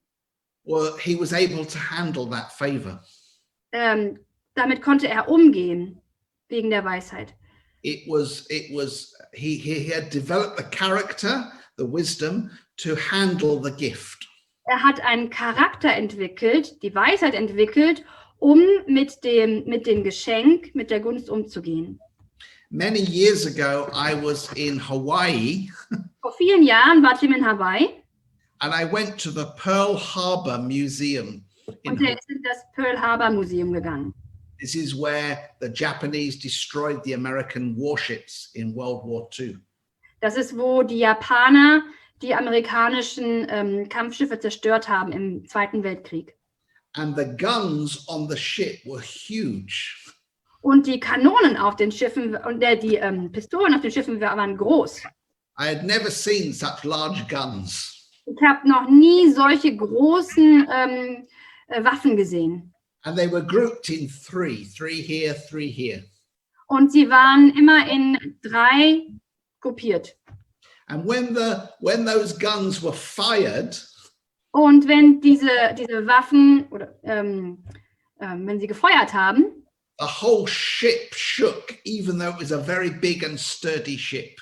Speaker 3: well, he was able to handle that favor.
Speaker 2: damit konnte er umgehen, wegen der Weisheit.
Speaker 3: He had developed the character, the wisdom to handle the gift.
Speaker 2: Er hat einen Charakter entwickelt, die Weisheit entwickelt, um mit dem Geschenk, mit der Gunst umzugehen.
Speaker 3: Many years ago, I was in Hawaii.
Speaker 2: Vor vielen Jahren war Tim in Hawaii
Speaker 3: And I went to the Pearl Harbor Museum.
Speaker 2: und er ist in das Pearl Harbor Museum gegangen.
Speaker 3: This is where the Japanese destroyed the American warships in World War II.
Speaker 2: Das ist, wo die Japaner die amerikanischen Kampfschiffe zerstört haben im Zweiten Weltkrieg.
Speaker 3: And the guns on the ship were huge.
Speaker 2: Und die Kanonen auf den Schiffen und die Pistolen auf den Schiffen waren groß.
Speaker 3: I had never seen such large guns.
Speaker 2: Ich habe noch nie solche großen Waffen gesehen.
Speaker 3: And they were grouped in three here, three here.
Speaker 2: Und sie waren immer in 3 gruppiert.
Speaker 3: And when those guns were fired,
Speaker 2: Und wenn diese Waffen oder wenn sie gefeuert haben,
Speaker 3: the whole ship shook, even though it was a very big and sturdy ship.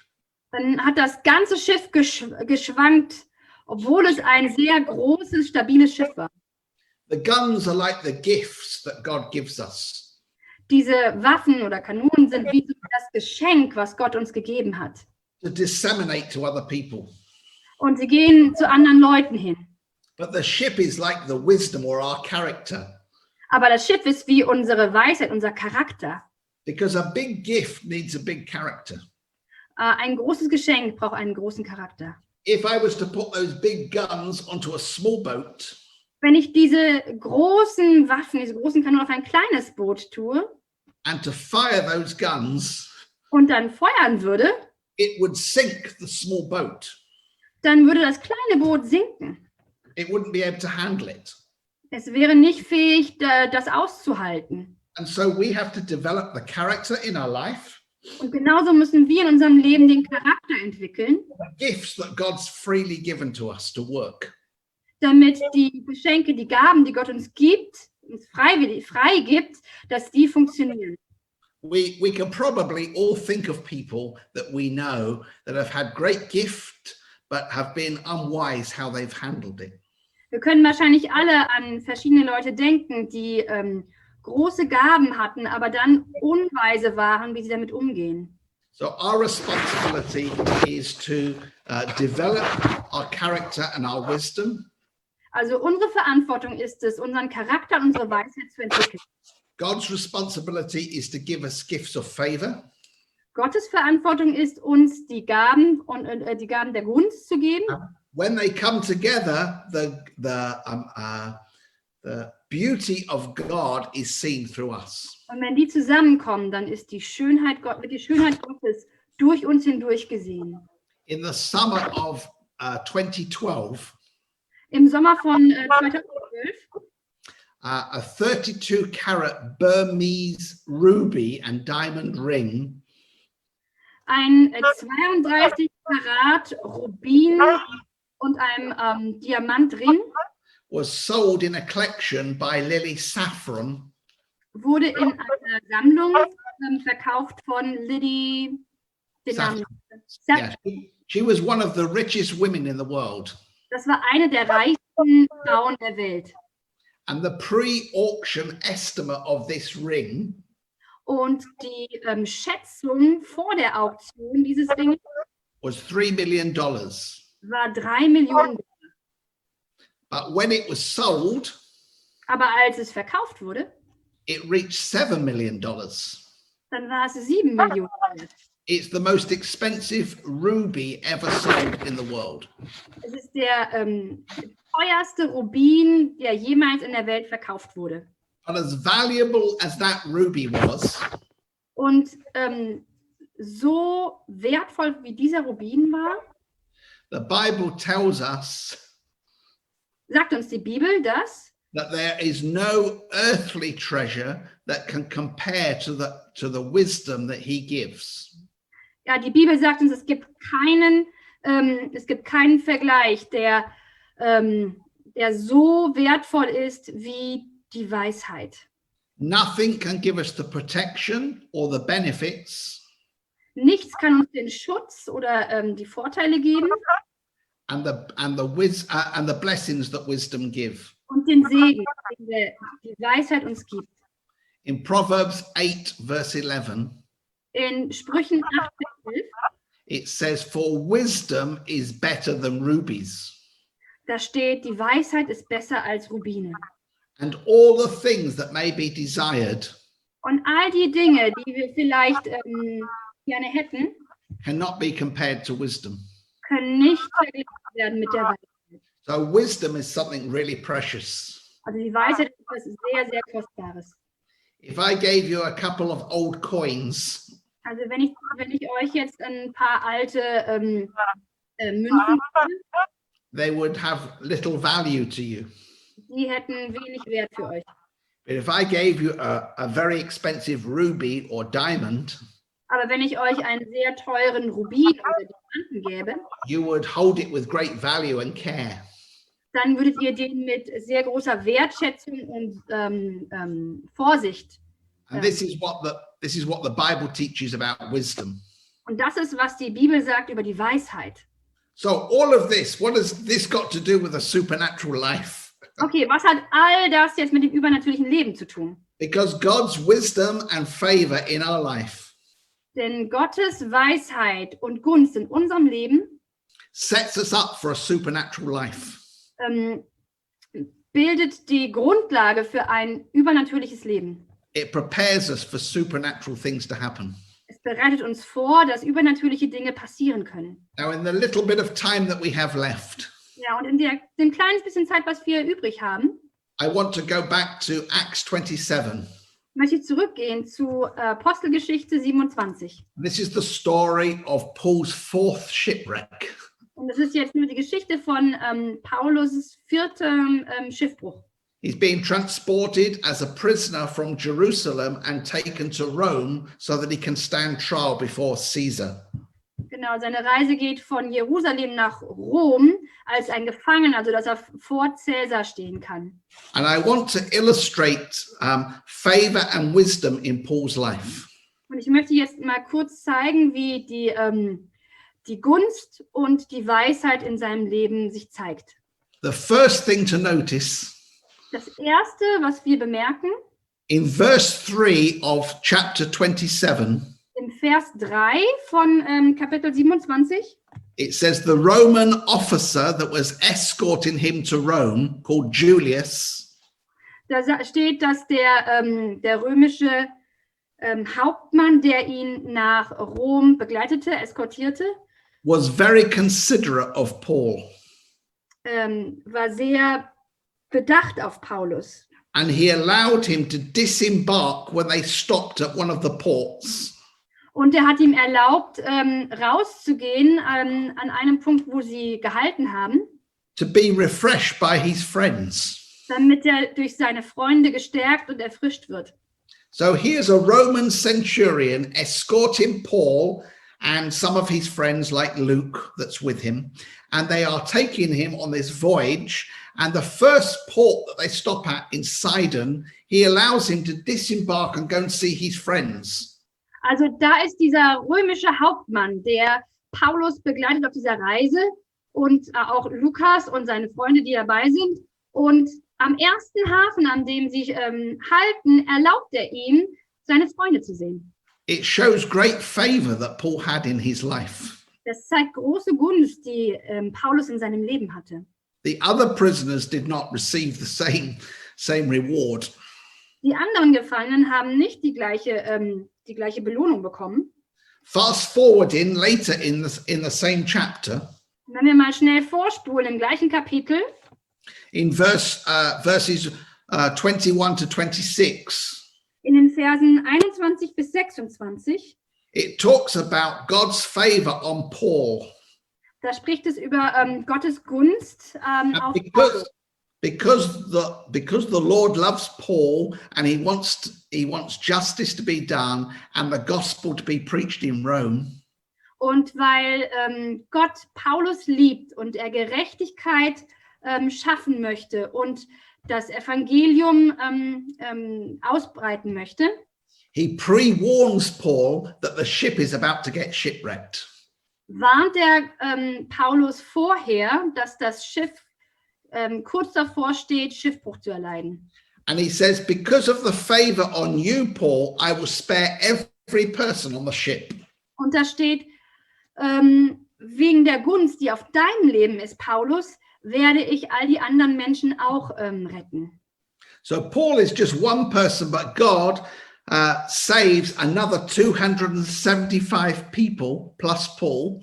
Speaker 2: dann hat das ganze Schiff geschwankt, obwohl es ein sehr großes, stabiles Schiff war.
Speaker 3: The guns are like the gifts that God gives us.
Speaker 2: Diese Waffen oder Kanonen sind wie so das Geschenk, was Gott uns gegeben hat.
Speaker 3: To disseminate to other people.
Speaker 2: Und sie gehen zu anderen Leuten hin.
Speaker 3: But the ship is like the wisdom or our character.
Speaker 2: Aber das Schiff ist wie unsere Weisheit, unser Charakter.
Speaker 3: Because a big gift needs a big character.
Speaker 2: Ein großes Geschenk braucht einen großen Charakter.
Speaker 3: If I was to put those big guns onto a small boat,
Speaker 2: Wenn ich diese großen Waffen, diese großen Kanonen auf ein kleines Boot tue
Speaker 3: and to fire those guns,
Speaker 2: und dann feuern würde,
Speaker 3: it would sink the small boat.
Speaker 2: dann würde das kleine Boot sinken.
Speaker 3: It wouldn't be able to handle it.
Speaker 2: Es wäre nicht fähig, das auszuhalten.
Speaker 3: And so we have to develop the character in our life,
Speaker 2: Und genauso müssen wir in unserem Leben den Charakter entwickeln,
Speaker 3: the gifts that God's freely given to us to work.
Speaker 2: damit die Geschenke, die Gaben, die Gott uns gibt, uns frei gibt, dass die funktionieren.
Speaker 3: We can probably all think of people that we know that have had great gift, but have been unwise how they've handled it.
Speaker 2: Wir können wahrscheinlich alle an verschiedene Leute denken, die große Gaben hatten, aber dann unweise waren, wie sie damit umgehen.
Speaker 3: So our responsibility is to develop our character and our wisdom.
Speaker 2: Also unsere Verantwortung ist es, unseren Charakter und unsere Weisheit zu entwickeln.
Speaker 3: God's responsibility is to give us gifts of favor.
Speaker 2: Gottes Verantwortung ist, uns die Gaben und die Gaben der Gunst zu geben.
Speaker 3: When they come together, the beauty of God is seen through us.
Speaker 2: Und wenn die zusammenkommen, dann ist wird die Schönheit Gottes durch uns hindurch gesehen.
Speaker 3: In the summer of 2012,
Speaker 2: Im Sommer von 2012
Speaker 3: a 32-carat Burmese ruby and diamond ring
Speaker 2: ein 32 Karat Rubin und ein Diamantring
Speaker 3: was sold in a collection by Lily Saffron
Speaker 2: wurde in einer Sammlung verkauft von Lily.
Speaker 3: Saffron. Yeah, she was one of the richest women in the world.
Speaker 2: Das war eine der reichsten Frauen der Welt.
Speaker 3: And the pre-auction estimate of this ring
Speaker 2: Und die Schätzung vor der Auktion dieses Ringes
Speaker 3: was $3 million.
Speaker 2: war 3 Millionen.
Speaker 3: But when it was sold,
Speaker 2: Aber als es verkauft wurde,
Speaker 3: it reached $7 million.
Speaker 2: dann war es 7 Millionen wert.
Speaker 3: It's the most expensive ruby ever sold in the world.
Speaker 2: Es ist der teuerste Rubin, der jemals in der Welt verkauft wurde.
Speaker 3: But as valuable as that ruby was,
Speaker 2: Und so wertvoll wie dieser Rubin war,
Speaker 3: the Bible tells us
Speaker 2: sagt uns die Bibel, dass
Speaker 3: that there is no earthly treasure that can compare to the wisdom that he gives.
Speaker 2: ja, die Bibel sagt uns, es gibt keinen Vergleich, der so wertvoll ist wie die Weisheit.
Speaker 3: Nothing can give us the protection or the benefits
Speaker 2: Nichts kann uns den Schutz oder die Vorteile geben
Speaker 3: and the blessings that wisdom give.
Speaker 2: und den Segen, den die Weisheit uns gibt.
Speaker 3: In Proverbs 8 verse 11,
Speaker 2: In Sprüchen 8, Vers 11,
Speaker 3: it says, "For wisdom is better than rubies,
Speaker 2: da steht, die Weisheit ist besser als Rubine.
Speaker 3: and all the things that may be desired
Speaker 2: Und all die Dinge, die wir vielleicht gerne hätten,
Speaker 3: cannot be compared to wisdom."
Speaker 2: können nicht verglichen werden mit der Weisheit.
Speaker 3: So wisdom is something really precious.
Speaker 2: Also die Weisheit ist etwas sehr, sehr Kostbares.
Speaker 3: If I gave you a couple of old coins,
Speaker 2: Also wenn ich euch jetzt ein paar alte Münzen gebe,
Speaker 3: they would have little value to you.
Speaker 2: die hätten wenig Wert für euch.
Speaker 3: But if I gave you a very expensive ruby or diamond,
Speaker 2: Aber wenn ich euch einen sehr teuren Rubin oder Diamanten gäbe,
Speaker 3: you would hold it with great value and care.
Speaker 2: dann würdet ihr den mit sehr großer Wertschätzung und Vorsicht.
Speaker 3: And this is what the Bible teaches about wisdom.
Speaker 2: Und das ist, was die Bibel sagt über die Weisheit.
Speaker 3: So all of this, what has this got to do with a supernatural life?
Speaker 2: Okay, was hat all das jetzt mit dem übernatürlichen Leben zu tun?
Speaker 3: Because God's wisdom and favor in our life
Speaker 2: Denn Gottes Weisheit und Gunst in unserem Leben
Speaker 3: sets us up for a supernatural life.
Speaker 2: Bildet die Grundlage für ein übernatürliches Leben.
Speaker 3: It prepares us for supernatural things to happen.
Speaker 2: Es bereitet uns vor, dass übernatürliche Dinge passieren können.
Speaker 3: Now, in the little bit of time that we have left,
Speaker 2: Ja, und in dem kleines bisschen Zeit, was wir übrig haben,
Speaker 3: I want to go back to Acts 27.
Speaker 2: möchte ich zurückgehen zu Apostelgeschichte 27.
Speaker 3: This is the story of Paul's fourth shipwreck.
Speaker 2: Und das ist jetzt nur die Geschichte von Paulus' viertem Schiffbruch.
Speaker 3: He's being transported as a prisoner from Jerusalem and taken to Rome so that he can stand trial before Caesar.
Speaker 2: Genau, seine Reise geht von Jerusalem nach Rom als ein Gefangener, sodass er vor Cäsar stehen kann.
Speaker 3: And I want to illustrate favor and wisdom in Paul's life.
Speaker 2: Und ich möchte jetzt mal kurz zeigen, wie die Gunst und die Weisheit in seinem Leben sich zeigt.
Speaker 3: The first thing to notice,
Speaker 2: Das Erste, was wir bemerken,
Speaker 3: in verse 3 of chapter 27,
Speaker 2: im Vers 3 von Kapitel 27,
Speaker 3: it says the Roman officer that was escorting him to Rome, called Julius,
Speaker 2: da steht, dass der römische Hauptmann, der ihn nach Rom begleitete, eskortierte,
Speaker 3: was very considerate of Paul.
Speaker 2: war sehr bedacht auf Paulus.
Speaker 3: And he allowed him to disembark when they stopped at one of the ports.
Speaker 2: Und er hat ihm erlaubt, rauszugehen an einem Punkt, wo sie gehalten haben,
Speaker 3: To be refreshed by his friends.
Speaker 2: damit er durch seine Freunde gestärkt und erfrischt wird.
Speaker 3: So here's a Roman centurion escorting Paul and some of his friends like Luke that's with him. And they are taking him on this voyage. And the first port that they stop at in Sidon, he allows him to disembark and go and see his friends.
Speaker 2: Also da ist dieser römische Hauptmann, der Paulus begleitet auf dieser Reise und auch Lukas und seine Freunde, die dabei sind. Und am ersten Hafen, an dem sie halten, erlaubt er ihm, seine Freunde zu sehen.
Speaker 3: It shows great favor that Paul had in his life.
Speaker 2: Das zeigt große Gunst, die Paulus in seinem Leben hatte.
Speaker 3: The other prisoners did not receive the same reward.
Speaker 2: Die anderen Gefangenen haben nicht die gleiche Belohnung bekommen.
Speaker 3: Fast forwarding later in the same chapter,
Speaker 2: Wenn wir mal schnell vorspulen im gleichen Kapitel,
Speaker 3: in verses 21 to 26,
Speaker 2: in den Versen 21 bis 26,
Speaker 3: it talks about God's favor on Paul.
Speaker 2: da spricht es über Gottes Gunst auf
Speaker 3: And
Speaker 2: Paulus.
Speaker 3: because the Lord loves Paul and he wants justice to be done and the gospel to be preached in Rome.
Speaker 2: Und weil Gott Paulus liebt und er Gerechtigkeit schaffen möchte und das Evangelium ausbreiten möchte,
Speaker 3: He pre-warns Paul that the ship is about to get shipwrecked.
Speaker 2: warnt er Paulus vorher, dass das Schiff kurz davor steht, Schiffbruch zu erleiden.
Speaker 3: And he says, because of the favor on you, Paul, I will spare every person on the ship.
Speaker 2: Und da steht, wegen der Gunst, die auf deinem Leben ist, Paulus, werde ich all die anderen Menschen auch retten.
Speaker 3: So Paul is just one person, but God saves another 275 people plus Paul.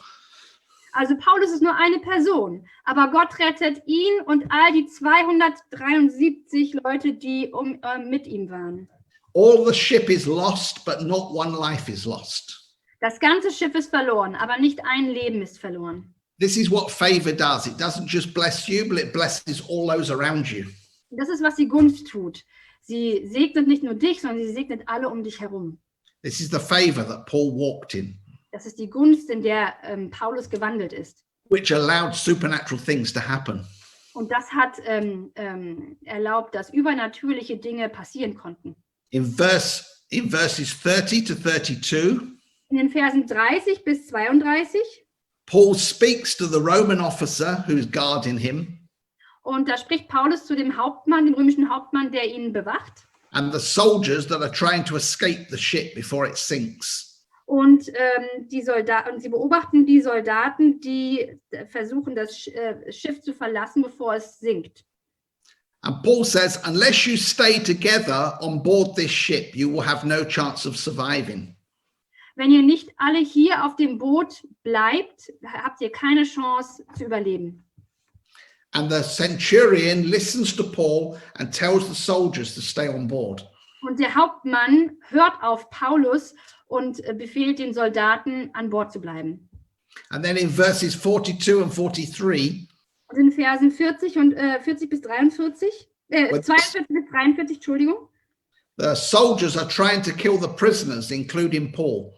Speaker 2: Also Paulus ist nur eine Person, aber Gott rettet ihn und all die 273 Leute, die mit ihm waren.
Speaker 3: All the ship is lost, but not one life is lost.
Speaker 2: Das ganze Schiff ist verloren, aber nicht ein Leben ist verloren.
Speaker 3: This is what favor does. It doesn't just bless you, but it blesses all those around you.
Speaker 2: Das ist, was die Gunst tut. Sie segnet nicht nur dich, sondern sie segnet alle um dich herum.
Speaker 3: This is the favor that Paul walked in,
Speaker 2: Das ist die Gunst, in der Paulus gewandelt ist.
Speaker 3: which allowed supernatural things to happen.
Speaker 2: Und das hat erlaubt, dass übernatürliche Dinge passieren konnten.
Speaker 3: In verses 30 to 32,
Speaker 2: In den Versen 30 bis 32,
Speaker 3: Paul speaks to the Roman officer who's guarding him,
Speaker 2: und da spricht Paulus zu dem Hauptmann, dem römischen Hauptmann, der ihn bewacht.
Speaker 3: and the soldiers that are trying to escape the ship before it sinks.
Speaker 2: Und sie beobachten die Soldaten, die versuchen, das Schiff zu verlassen, bevor es sinkt.
Speaker 3: And Paul says, unless you stay together on board this ship, you will have no chance of surviving.
Speaker 2: Wenn ihr nicht alle hier auf dem Boot bleibt, habt ihr keine Chance zu überleben.
Speaker 3: And the centurion listens to Paul and tells the soldiers to stay on board.
Speaker 2: Und der Hauptmann hört auf Paulus und befiehlt den Soldaten, an Bord zu bleiben.
Speaker 3: And then in verses 42 and 43,
Speaker 2: Und in Versen 40 bis 43, 42 bis 43, Entschuldigung,
Speaker 3: the soldiers are trying to kill the prisoners, including Paul.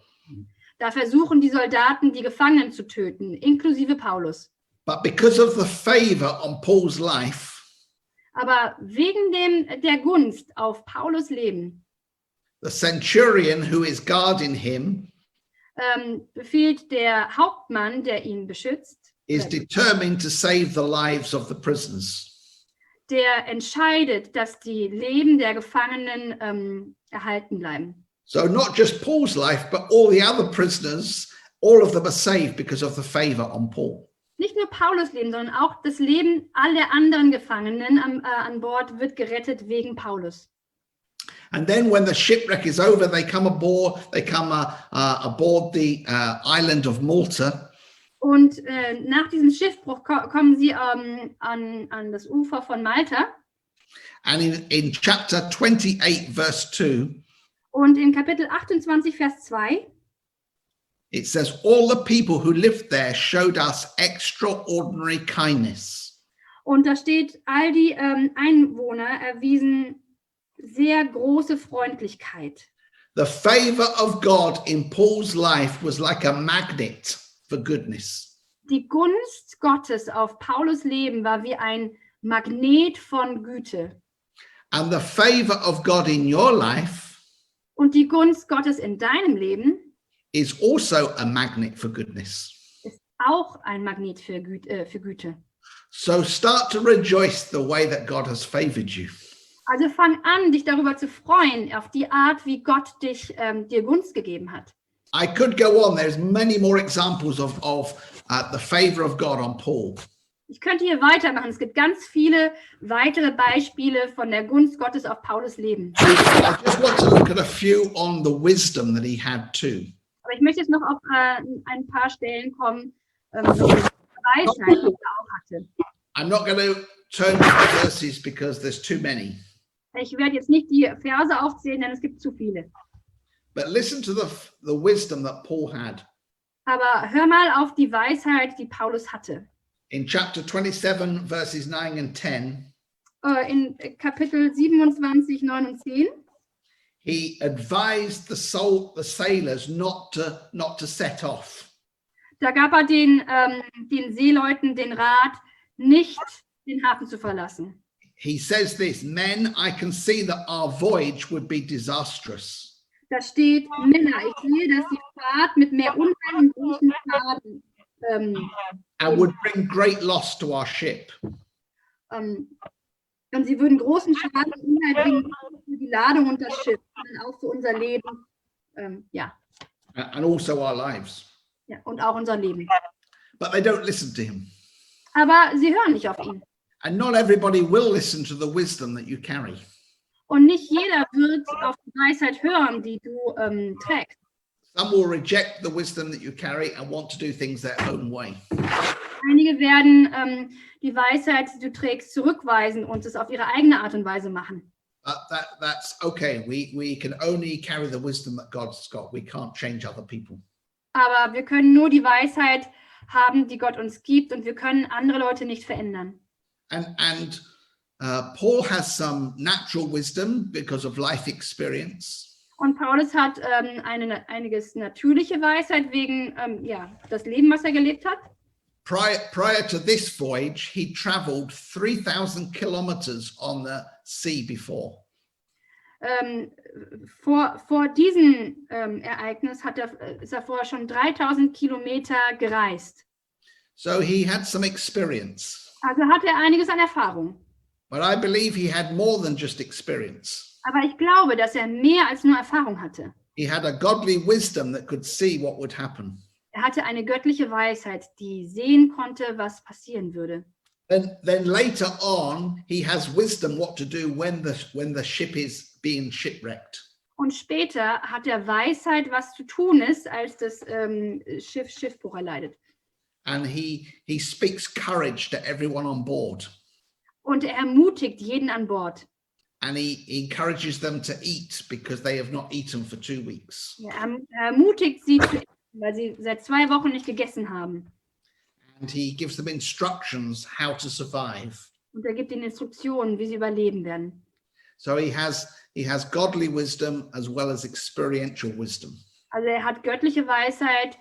Speaker 2: da versuchen die Soldaten, die Gefangenen zu töten, inklusive Paulus.
Speaker 3: But because of the favor on Paul's life,
Speaker 2: Aber wegen der Gunst auf Paulus Leben
Speaker 3: the centurion who is guarding him
Speaker 2: befiehlt der Hauptmann, der ihn beschützt,
Speaker 3: is determined to save the lives of the prisoners.
Speaker 2: der entscheidet, dass die Leben der Gefangenen erhalten bleiben.
Speaker 3: So not just Paul's life, but all the other prisoners, all of them are saved because of the favor on Paul.
Speaker 2: Nicht nur Paulus Leben, sondern auch das Leben aller anderen Gefangenen an Bord wird gerettet wegen Paulus.
Speaker 3: And then when the shipwreck is over, they come aboard the island of Malta.
Speaker 2: Und nach diesem Schiffbruch kommen sie an das Ufer von Malta.
Speaker 3: And in chapter 28, verse 2,
Speaker 2: Und in Kapitel 28, Vers 2,
Speaker 3: it says, all the people who lived there showed us extraordinary kindness.
Speaker 2: und da steht, all die Einwohner erwiesen sehr große Freundlichkeit.
Speaker 3: The favor of God in Paul's life was like a magnet for goodness.
Speaker 2: Die Gunst Gottes auf Paulus Leben war wie ein Magnet von Güte.
Speaker 3: And the favor of God in your life
Speaker 2: Und die Gunst Gottes in deinem Leben
Speaker 3: is also a magnet for goodness.
Speaker 2: ist auch ein Magnet für Güte.
Speaker 3: So start to rejoice the way that God has favored you.
Speaker 2: Also fang an, dich darüber zu freuen, auf die Art, wie Gott dir Gunst gegeben hat.
Speaker 3: I could go on. There's many more examples of the favor of God on Paul.
Speaker 2: Ich könnte hier weitermachen. Es gibt ganz viele weitere Beispiele von der Gunst Gottes auf Paulus Leben.
Speaker 3: I just want to look at a few on the wisdom that he had too.
Speaker 2: Aber ich möchte jetzt noch auf ein paar Stellen kommen, Weisheit, die er auch hatte.
Speaker 3: I'm not going to turn to the verses because there's too many.
Speaker 2: Ich werde jetzt nicht die Verse aufzählen, denn es gibt zu viele.
Speaker 3: But listen to the wisdom that Paul had.
Speaker 2: Aber hör mal auf die Weisheit, die Paulus hatte.
Speaker 3: In chapter 27, verses 9 and 10,
Speaker 2: In Kapitel 27, 9 und 10.
Speaker 3: he advised the sailors not to set off.
Speaker 2: Da gab er den Seeleuten den Rat, nicht den Hafen zu verlassen.
Speaker 3: He says this, men, I can see that our voyage would be disastrous.
Speaker 2: Da steht, Männer, ich sehe, dass die Fahrt mit mehr Unheil und großen Schaden
Speaker 3: And would bring great loss to our ship.
Speaker 2: und sie würden großen Schaden und Unheil bringen für die Ladung und das Schiff, und auch für unser Leben, ja.
Speaker 3: And also our lives.
Speaker 2: Ja, und auch unser Leben.
Speaker 3: But they don't listen to him.
Speaker 2: Aber sie hören nicht auf ihn.
Speaker 3: And not everybody will listen to the wisdom that you carry.
Speaker 2: Und nicht jeder wird auf die Weisheit hören, die du trägst.
Speaker 3: Some will reject the wisdom that you carry and want to do things their own way.
Speaker 2: Einige werden die Weisheit, die du trägst, zurückweisen und es auf ihre eigene Art und Weise machen.
Speaker 3: That's okay. We can only carry the wisdom that God's got. We can't change other people.
Speaker 2: Aber wir können nur die Weisheit haben, die Gott uns gibt, und wir können andere Leute nicht verändern.
Speaker 3: And Paul has some natural wisdom because of life experience.
Speaker 2: Und Paulus hat einiges natürliche Weisheit wegen das Leben, was er gelebt hat.
Speaker 3: Prior to this voyage, he traveled 3,000 kilometers on the sea before.
Speaker 2: Vor diesem Ereignis ist er vorher schon 3000 Kilometer gereist.
Speaker 3: So he had some experience.
Speaker 2: Also hat er einiges an Erfahrung.
Speaker 3: But I believe he had more than just experience.
Speaker 2: Aber ich glaube, dass er mehr als nur Erfahrung hatte.
Speaker 3: He had a godly wisdom that could see what would happen.
Speaker 2: Er hatte eine göttliche Weisheit, die sehen konnte, was passieren würde.
Speaker 3: Then later on, he has wisdom what to do when the ship is being shipwrecked.
Speaker 2: Und später hat er Weisheit, was zu tun ist, als das Schiff Schiffbruch erleidet.
Speaker 3: And he speaks courage to everyone on board.
Speaker 2: Und er ermutigt jeden an Bord.
Speaker 3: And he encourages them to eat because they have not eaten for 2 weeks.
Speaker 2: Ja, er ermutigt sie zu essen, weil sie seit 2 Wochen nicht gegessen haben.
Speaker 3: And he gives them instructions how to survive.
Speaker 2: Und er gibt ihnen Instruktionen, wie sie überleben werden.
Speaker 3: So he has godly wisdom as well as experiential wisdom.
Speaker 2: Also er hat göttliche Weisheit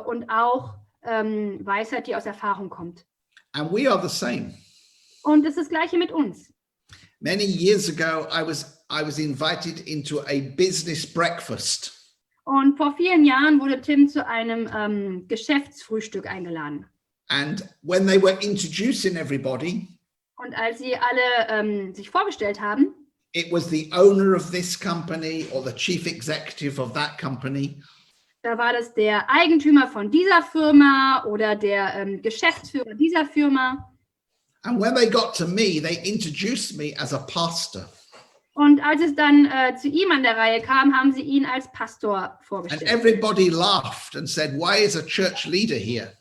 Speaker 2: und auch Weisheit, die aus Erfahrung kommt.
Speaker 3: And we are the same.
Speaker 2: Und es ist das Gleiche mit uns.
Speaker 3: Many years ago, I was invited into a business breakfast.
Speaker 2: Und vor vielen Jahren wurde Tim zu einem Geschäftsfrühstück eingeladen.
Speaker 3: And when they were introducing everybody,
Speaker 2: und als sie alle sich vorgestellt haben,
Speaker 3: it was the owner of this company or the chief executive of that company.
Speaker 2: Da war das der Eigentümer von dieser Firma oder der Geschäftsführer dieser Firma.
Speaker 3: And when they got to me, they introduced me as a pastor.
Speaker 2: Und als es dann zu ihm an der Reihe kam, haben sie ihn als Pastor
Speaker 3: And
Speaker 2: vorgestellt.
Speaker 3: everybody laughed and said, "Why is a church leader here?"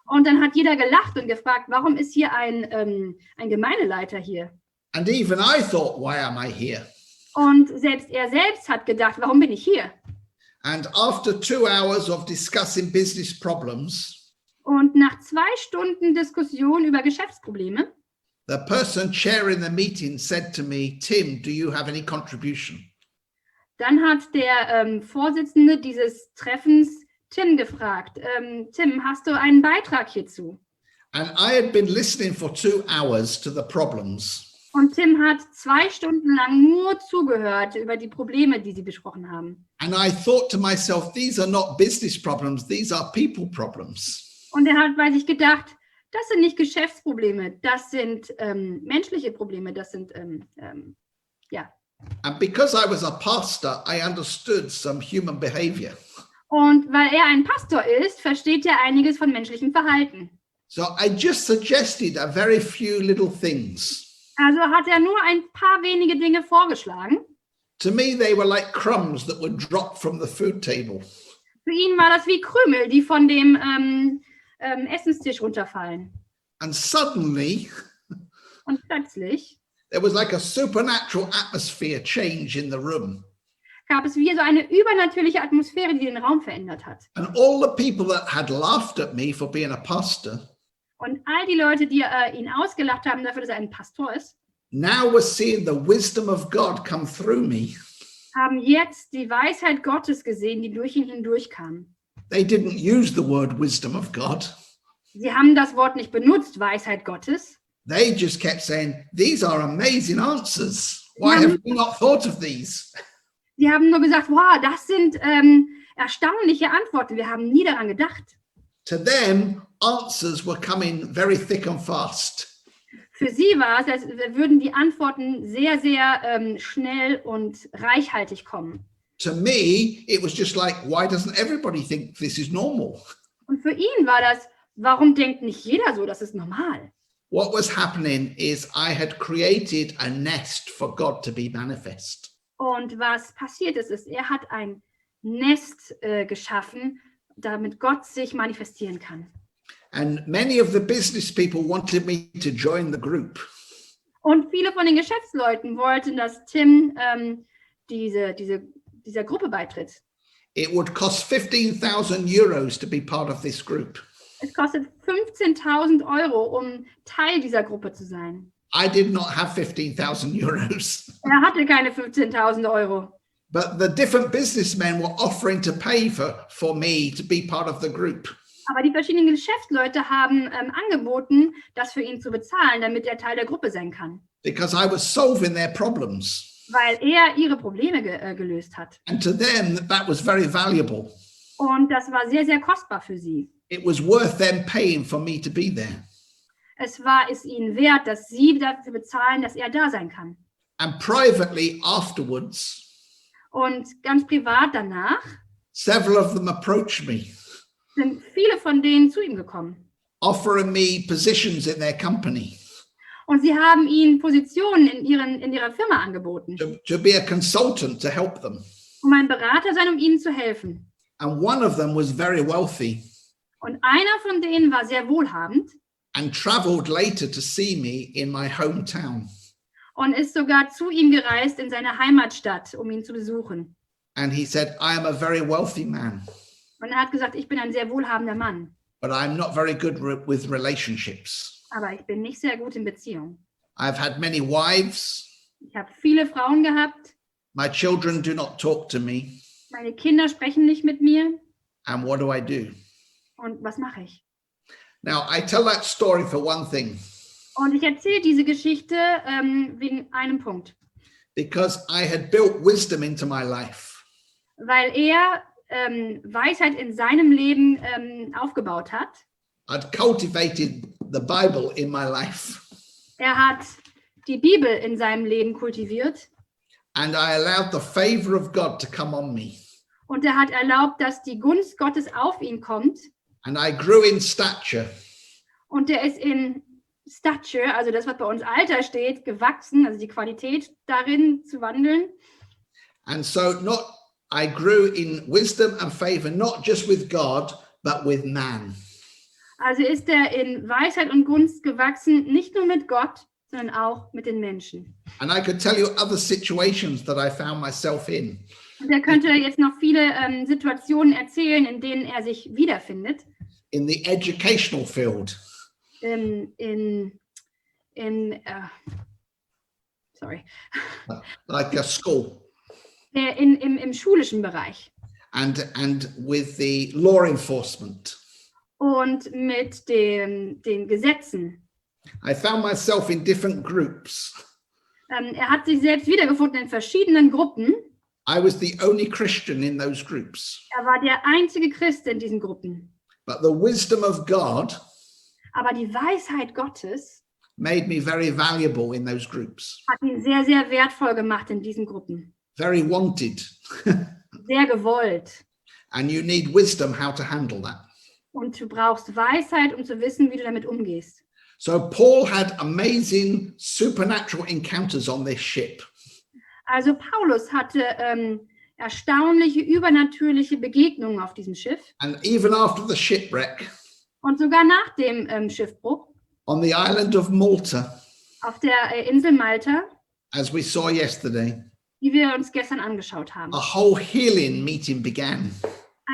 Speaker 2: Und dann hat jeder gelacht und gefragt, warum ist hier ein Gemeindeleiter hier?
Speaker 3: And even I thought, "Why am I here?"
Speaker 2: Und er selbst hat gedacht, warum bin ich hier?
Speaker 3: And after 2 hours of discussing business problems,
Speaker 2: Und nach 2 Stunden Diskussion über Geschäftsprobleme,
Speaker 3: the person chairing the meeting said to me, "Tim, do you have any contribution?"
Speaker 2: dann hat der Vorsitzende dieses Treffens Tim gefragt, Tim, hast du einen Beitrag hierzu?
Speaker 3: And I had been listening for 2 hours to the problems.
Speaker 2: Und Tim hat 2 Stunden lang nur zugehört über die Probleme, die sie besprochen haben.
Speaker 3: And I thought to myself, these are not business problems, these are people problems.
Speaker 2: Und er hat bei sich gedacht, das sind nicht Geschäftsprobleme, das sind menschliche Probleme, das sind,
Speaker 3: And because I was a pastor, I understood some human behavior.
Speaker 2: Und weil er ein Pastor ist, versteht er einiges von menschlichem Verhalten.
Speaker 3: So I just suggested a very few little things.
Speaker 2: Also hat er nur ein paar wenige Dinge vorgeschlagen.
Speaker 3: To me, they were like crumbs that would drop from the food table.
Speaker 2: Für ihn war das wie Krümel, die von dem Essenstisch runterfallen.
Speaker 3: And suddenly,
Speaker 2: Und plötzlich
Speaker 3: there was like a supernatural atmosphere change in the room.
Speaker 2: gab es wie so eine übernatürliche Atmosphäre, die den Raum verändert hat.
Speaker 3: And all the people that had laughed at me for being a pastor
Speaker 2: Und all die Leute, die ihn ausgelacht haben dafür, dass er ein Pastor ist,
Speaker 3: now were seeing the wisdom of God come through me.
Speaker 2: haben jetzt die Weisheit Gottes gesehen, die durch ihn hindurchkam.
Speaker 3: They didn't use the word wisdom of God.
Speaker 2: Sie haben das Wort nicht benutzt, Weisheit Gottes.
Speaker 3: They just kept saying, these are amazing answers. Why have we not thought of these?
Speaker 2: Sie haben nur gesagt, wow, das sind erstaunliche Antworten. Wir haben nie daran gedacht.
Speaker 3: To them, answers were coming very thick and fast.
Speaker 2: Für sie war es, als würden die Antworten sehr, sehr schnell und reichhaltig kommen.
Speaker 3: To me, it was just like, why doesn't everybody think this is normal?
Speaker 2: Und für ihn war das, warum denkt nicht jeder so, das ist normal?
Speaker 3: What was happening is I had created a nest for God to be manifest.
Speaker 2: Und was passiert ist, er hat ein Nest geschaffen, damit Gott sich manifestieren kann.
Speaker 3: And many of the business people wanted me to join the group.
Speaker 2: Und viele von den Geschäftsleuten wollten, dass Tim dieser Gruppe beitritt.
Speaker 3: It would cost 15,000 euros to be part of this group.
Speaker 2: Es kostet 15.000 Euro, um Teil dieser Gruppe zu sein.
Speaker 3: I did not have 15,000 euros.
Speaker 2: Er hatte keine 15.000 Euro.
Speaker 3: But the different businessmen were offering to pay for me to be part of the group.
Speaker 2: Aber die verschiedenen Geschäftsleute haben angeboten, das für ihn zu bezahlen, damit er Teil der Gruppe sein kann.
Speaker 3: Because I was solving their problems.
Speaker 2: Weil er ihre Probleme gelöst hat.
Speaker 3: And to them, that was very valuable.
Speaker 2: Und das war sehr, sehr kostbar für sie.
Speaker 3: It was worth them paying for me to be there.
Speaker 2: Es war es ihnen wert, dass sie dafür bezahlen, dass er da sein kann.
Speaker 3: And privately afterwards,
Speaker 2: Und ganz privat danach
Speaker 3: several of them approached me,
Speaker 2: sind viele von denen zu ihm gekommen.
Speaker 3: offering me positions in their company,
Speaker 2: Und sie haben ihnen Positionen in ihrer Firma angeboten,
Speaker 3: to be a consultant to help them.
Speaker 2: um ein Berater sein, um ihnen zu helfen.
Speaker 3: And one of them was very wealthy
Speaker 2: Und einer von denen war sehr wohlhabend
Speaker 3: and traveled later to see me in my hometown.
Speaker 2: und ist sogar zu ihm gereist in seine Heimatstadt, um ihn zu besuchen.
Speaker 3: And he said, I am a very wealthy man,
Speaker 2: Und er hat gesagt, ich bin ein sehr wohlhabender Mann,
Speaker 3: but I'm not very good with relationships.
Speaker 2: aber ich bin nicht sehr gut in Beziehungen.
Speaker 3: I've had many wives.
Speaker 2: Ich habe viele Frauen gehabt,
Speaker 3: My children do not talk to me.
Speaker 2: meine Kinder sprechen nicht mit mir.
Speaker 3: And what do I do?
Speaker 2: Und was mache ich?
Speaker 3: Now, I tell that story for one thing,
Speaker 2: Und ich erzähle diese Geschichte wegen einem Punkt.
Speaker 3: because I had built wisdom into my life.
Speaker 2: Weil er Weisheit in seinem Leben aufgebaut hat.
Speaker 3: I'd cultivated the Bible in my life.
Speaker 2: Er hat die Bibel in seinem Leben kultiviert.
Speaker 3: And I allowed the favor of God to come on me.
Speaker 2: Und er hat erlaubt, dass die Gunst Gottes auf ihn kommt.
Speaker 3: And I grew in stature.
Speaker 2: Und er ist in Stature, also das, was bei uns Alter steht, gewachsen, also die Qualität darin zu wandeln.
Speaker 3: And so I grew in wisdom and favor, not just with God, but with man.
Speaker 2: Also ist er in Weisheit und Gunst gewachsen, nicht nur mit Gott, sondern auch mit den Menschen.
Speaker 3: And I could tell you other situations that I found myself in.
Speaker 2: Und er könnte jetzt noch viele Situationen erzählen, in denen er sich wiederfindet.
Speaker 3: In the educational field. Like a school.
Speaker 2: Im schulischen Bereich.
Speaker 3: And with the law enforcement.
Speaker 2: Und mit den Gesetzen.
Speaker 3: I found myself in different groups.
Speaker 2: Er hat sich selbst wiedergefunden in verschiedenen Gruppen.
Speaker 3: I was the only Christian in those groups.
Speaker 2: Er war der einzige Christ in diesen Gruppen.
Speaker 3: But the wisdom of God
Speaker 2: Aber die Weisheit Gottes
Speaker 3: made me very valuable in those groups.
Speaker 2: hat ihn sehr, sehr wertvoll gemacht in diesen Gruppen.
Speaker 3: Very wanted.
Speaker 2: Sehr gewollt.
Speaker 3: And you need wisdom how to handle that.
Speaker 2: Und du brauchst Weisheit, um zu wissen, wie du damit umgehst.
Speaker 3: So Paul had amazing supernatural encounters on this ship.
Speaker 2: Also Paulus hatte erstaunliche, übernatürliche Begegnungen auf diesem Schiff.
Speaker 3: And even after the shipwreck
Speaker 2: Und sogar nach dem Schiffbruch
Speaker 3: on the island of Malta,
Speaker 2: auf der Insel Malta,
Speaker 3: as we saw yesterday,
Speaker 2: die wir uns gestern angeschaut haben.
Speaker 3: a whole healing meeting began.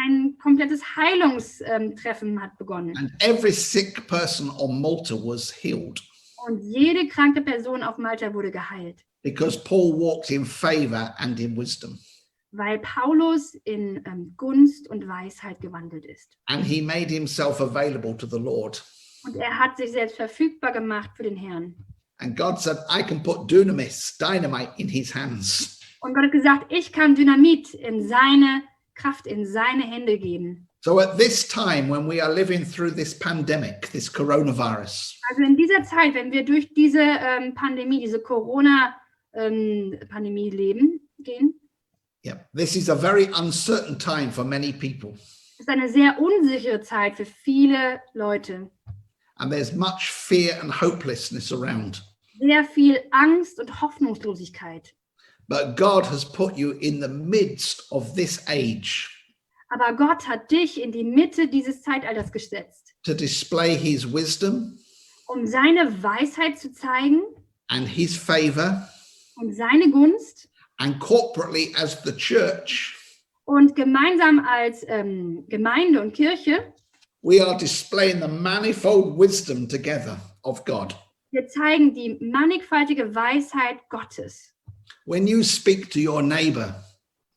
Speaker 2: Ein komplettes Heilungstreffen hat begonnen.
Speaker 3: And every sick person on Malta was healed
Speaker 2: Und jede kranke Person auf Malta wurde geheilt,
Speaker 3: because Paul walked in favor and in wisdom.
Speaker 2: weil Paulus in Gunst und Weisheit gewandelt ist.
Speaker 3: And he made himself available to the Lord.
Speaker 2: Und er hat sich selbst verfügbar gemacht für den Herrn.
Speaker 3: And God said, I can put dynamite in his hands.
Speaker 2: Und Gott hat gesagt, ich kann Dynamit in seine Kraft, in seine Hände geben.
Speaker 3: So at this time, when we are living through this pandemic, this coronavirus,
Speaker 2: Also in dieser Zeit, wenn wir durch diese Pandemie, diese Corona-Pandemie gehen,
Speaker 3: yeah, this is a very uncertain time for many people.
Speaker 2: ist eine sehr unsichere Zeit für viele Leute.
Speaker 3: And there's much fear and hopelessness around.
Speaker 2: Sehr viel Angst und Hoffnungslosigkeit.
Speaker 3: But God has put you in the midst of this age
Speaker 2: Aber Gott hat dich in die Mitte dieses Zeitalters gesetzt,
Speaker 3: to display his wisdom
Speaker 2: um seine Weisheit zu zeigen
Speaker 3: and his favor,
Speaker 2: und seine Gunst
Speaker 3: and corporately as the church,
Speaker 2: und gemeinsam als Gemeinde und Kirche.
Speaker 3: we are displaying the manifold wisdom together of God.
Speaker 2: Wir zeigen die mannigfaltige Weisheit Gottes.
Speaker 3: When you speak to your neighbor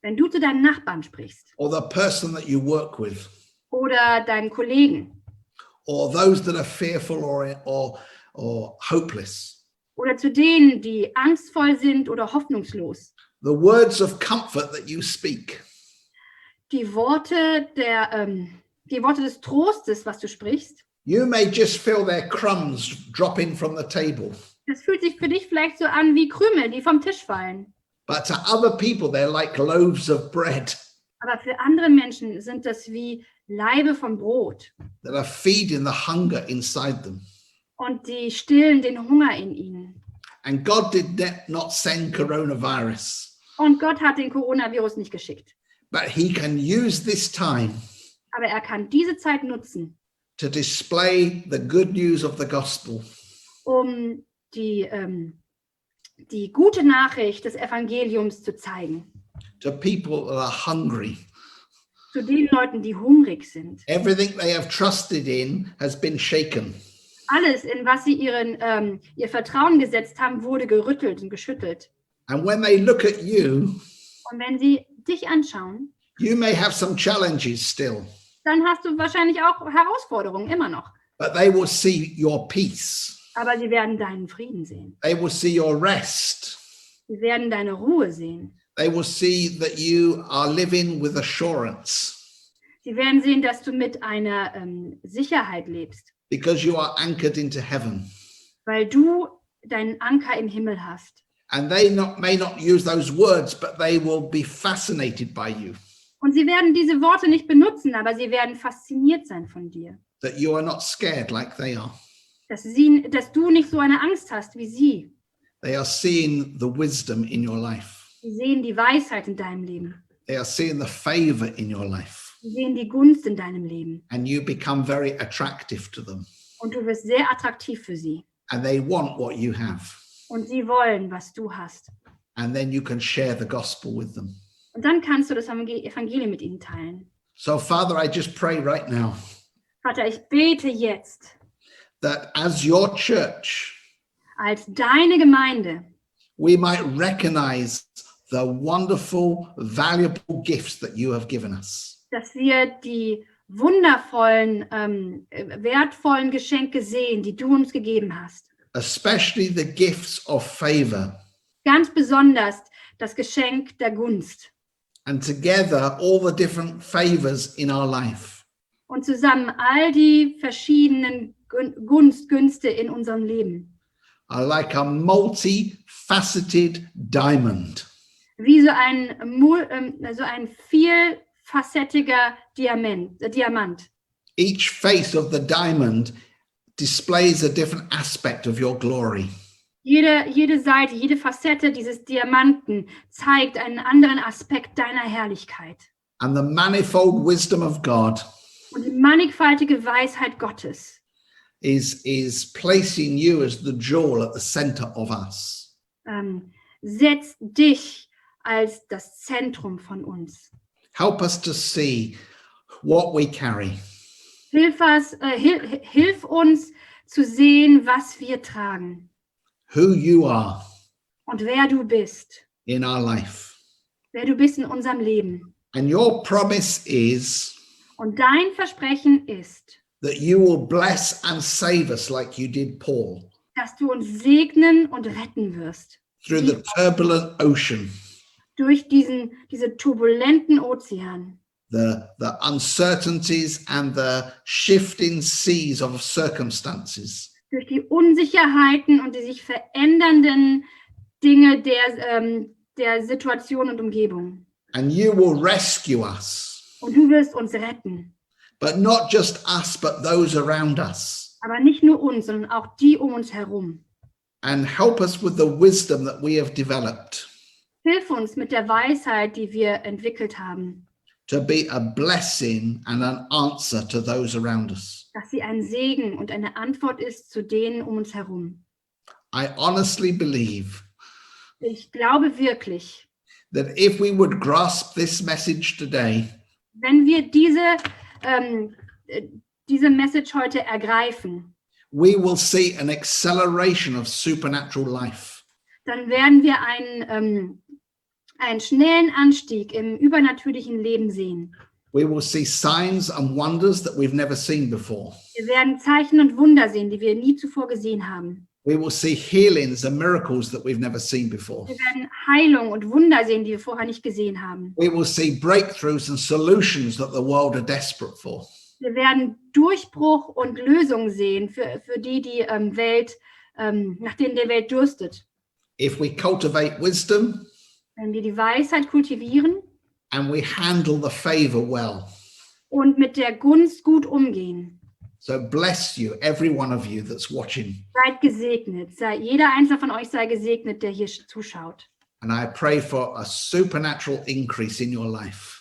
Speaker 2: Wenn du zu deinen Nachbarn sprichst
Speaker 3: or the person that you work with,
Speaker 2: oder deinen Kollegen
Speaker 3: or those that are fearful or hopeless,
Speaker 2: oder zu denen, die angstvoll sind oder hoffnungslos,
Speaker 3: the words of comfort that you speak,
Speaker 2: die Worte des Trostes, was du sprichst,
Speaker 3: you may just feel their crumbs dropping from the table.
Speaker 2: das fühlt sich für dich vielleicht so an wie Krümel, die vom Tisch fallen.
Speaker 3: But to other people, they're like loaves of bread
Speaker 2: Aber für andere Menschen sind das wie Laibe von Brot
Speaker 3: that are feeding the hunger inside them.
Speaker 2: und die stillen den Hunger in ihnen.
Speaker 3: And God did not send coronavirus,
Speaker 2: Und Gott hat den Coronavirus nicht geschickt.
Speaker 3: but he can use this time
Speaker 2: Aber er kann diese Zeit nutzen,
Speaker 3: to display the good news of the gospel
Speaker 2: um die gute Nachricht des Evangeliums zu zeigen.
Speaker 3: to people that are hungry.
Speaker 2: Zu den Leuten, die hungrig sind.
Speaker 3: Everything they have trusted in has been shaken.
Speaker 2: Alles, in was sie ihr Vertrauen gesetzt haben, wurde gerüttelt und geschüttelt.
Speaker 3: And when they look at you,
Speaker 2: Und wenn sie dich anschauen,
Speaker 3: you may have some challenges still,
Speaker 2: dann hast du wahrscheinlich auch Herausforderungen, immer noch.
Speaker 3: but they will see your peace.
Speaker 2: Aber sie werden deinen Frieden sehen.
Speaker 3: They will see your rest.
Speaker 2: Sie werden deine Ruhe sehen.
Speaker 3: They will see that you are living with assurance
Speaker 2: Sie werden sehen, dass du mit einer Sicherheit lebst,
Speaker 3: because you are anchored into heaven.
Speaker 2: weil du deinen Anker im Himmel hast.
Speaker 3: And they may not use those words, but they will be fascinated by you,
Speaker 2: Und sie werden diese Worte nicht benutzen, aber sie werden fasziniert sein von dir.
Speaker 3: that you are not scared like they are.
Speaker 2: Dass du nicht so eine Angst hast wie sie.
Speaker 3: They are seeing the wisdom in your life.
Speaker 2: Sie sehen die Weisheit in deinem Leben.
Speaker 3: They are seeing the favor in your life.
Speaker 2: Sie sehen die Gunst in deinem Leben.
Speaker 3: And you become very attractive to them.
Speaker 2: Und du wirst sehr attraktiv für sie.
Speaker 3: And they want what you have.
Speaker 2: Und sie wollen, was du hast.
Speaker 3: And then you can share the gospel with them.
Speaker 2: Und dann kannst du das Evangelium mit ihnen teilen.
Speaker 3: So, Father, I just pray right now
Speaker 2: Vater, ich bete jetzt,
Speaker 3: that as your church,
Speaker 2: als deine Gemeinde,
Speaker 3: we might recognize the wonderful, valuable gifts that you have given us.
Speaker 2: dass wir die wundervollen, wertvollen Geschenke sehen, die du uns gegeben hast.
Speaker 3: Especially the gifts of favor.
Speaker 2: Ganz besonders das Geschenk der Gunst.
Speaker 3: And together, all the different favors in our life.
Speaker 2: Und zusammen all die verschiedenen Günste in unserem Leben.
Speaker 3: Are like a multifaceted diamond.
Speaker 2: Wie so ein vielfacettiger Diamant.
Speaker 3: Each face of the diamond displays a different aspect of your glory.
Speaker 2: Jede Seite, jede Facette dieses Diamanten zeigt einen anderen Aspekt deiner Herrlichkeit.
Speaker 3: And the manifold wisdom of God
Speaker 2: Und die mannigfaltige Weisheit Gottes
Speaker 3: is placing you as the jewel at the center of us.
Speaker 2: setzt dich als das Zentrum von uns.
Speaker 3: Help us to see what we carry.
Speaker 2: Hilf uns zu sehen, was wir tragen
Speaker 3: Who you are
Speaker 2: und wer du bist.
Speaker 3: in our life.
Speaker 2: Wer du bist in unserem Leben.
Speaker 3: And your promise is
Speaker 2: Und dein Versprechen ist,
Speaker 3: that you will bless and save us like you did Paul
Speaker 2: dass du uns segnen und retten wirst.
Speaker 3: through the turbulent ocean,
Speaker 2: Durch diese turbulenten Ozean.
Speaker 3: the uncertainties and the shifting seas of circumstances.
Speaker 2: Durch die Unsicherheiten und die sich verändernden Dinge der Situation und Umgebung.
Speaker 3: And you will rescue us,
Speaker 2: Und du wirst uns retten.
Speaker 3: but not just us, but those around us.
Speaker 2: Aber nicht nur uns, sondern auch die um uns herum.
Speaker 3: And help us with the wisdom that we have developed
Speaker 2: Hilf uns mit der Weisheit, die wir entwickelt haben,
Speaker 3: to be a blessing and an answer to those around us.
Speaker 2: dass sie ein Segen und eine Antwort ist zu denen um uns herum.
Speaker 3: I honestly believe
Speaker 2: Ich glaube wirklich,
Speaker 3: that if we would grasp this message today,
Speaker 2: wenn wir diese Message heute ergreifen,
Speaker 3: we will see an acceleration of supernatural life.
Speaker 2: dann werden wir einen schnellen Anstieg im übernatürlichen Leben sehen.
Speaker 3: We will see signs and wonders that we've never seen before.
Speaker 2: Wir werden Zeichen und Wunder sehen, die wir nie zuvor gesehen haben.
Speaker 3: We will see healings and miracles that we've never seen before.
Speaker 2: Wir werden Heilung und Wunder sehen, die wir vorher nicht gesehen haben.
Speaker 3: We will see breakthroughs and solutions that the world are desperate for.
Speaker 2: Wir werden Durchbruch und Lösungen sehen für die Welt, nach denen die Welt dürstet.
Speaker 3: If we cultivate wisdom
Speaker 2: Wenn wir die Weisheit kultivieren
Speaker 3: and we handle the favor well.
Speaker 2: und mit der Gunst gut umgehen.
Speaker 3: So bless you, every one of you that's watching.
Speaker 2: Seid gesegnet. Jeder einzelne von euch sei gesegnet, der hier zuschaut.
Speaker 3: And I pray for a supernatural increase in your life.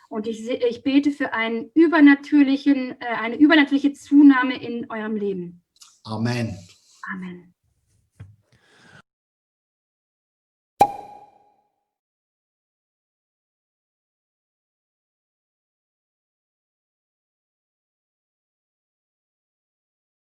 Speaker 2: Und ich bete für eine übernatürliche Zunahme in eurem Leben.
Speaker 3: Amen.
Speaker 2: Amen.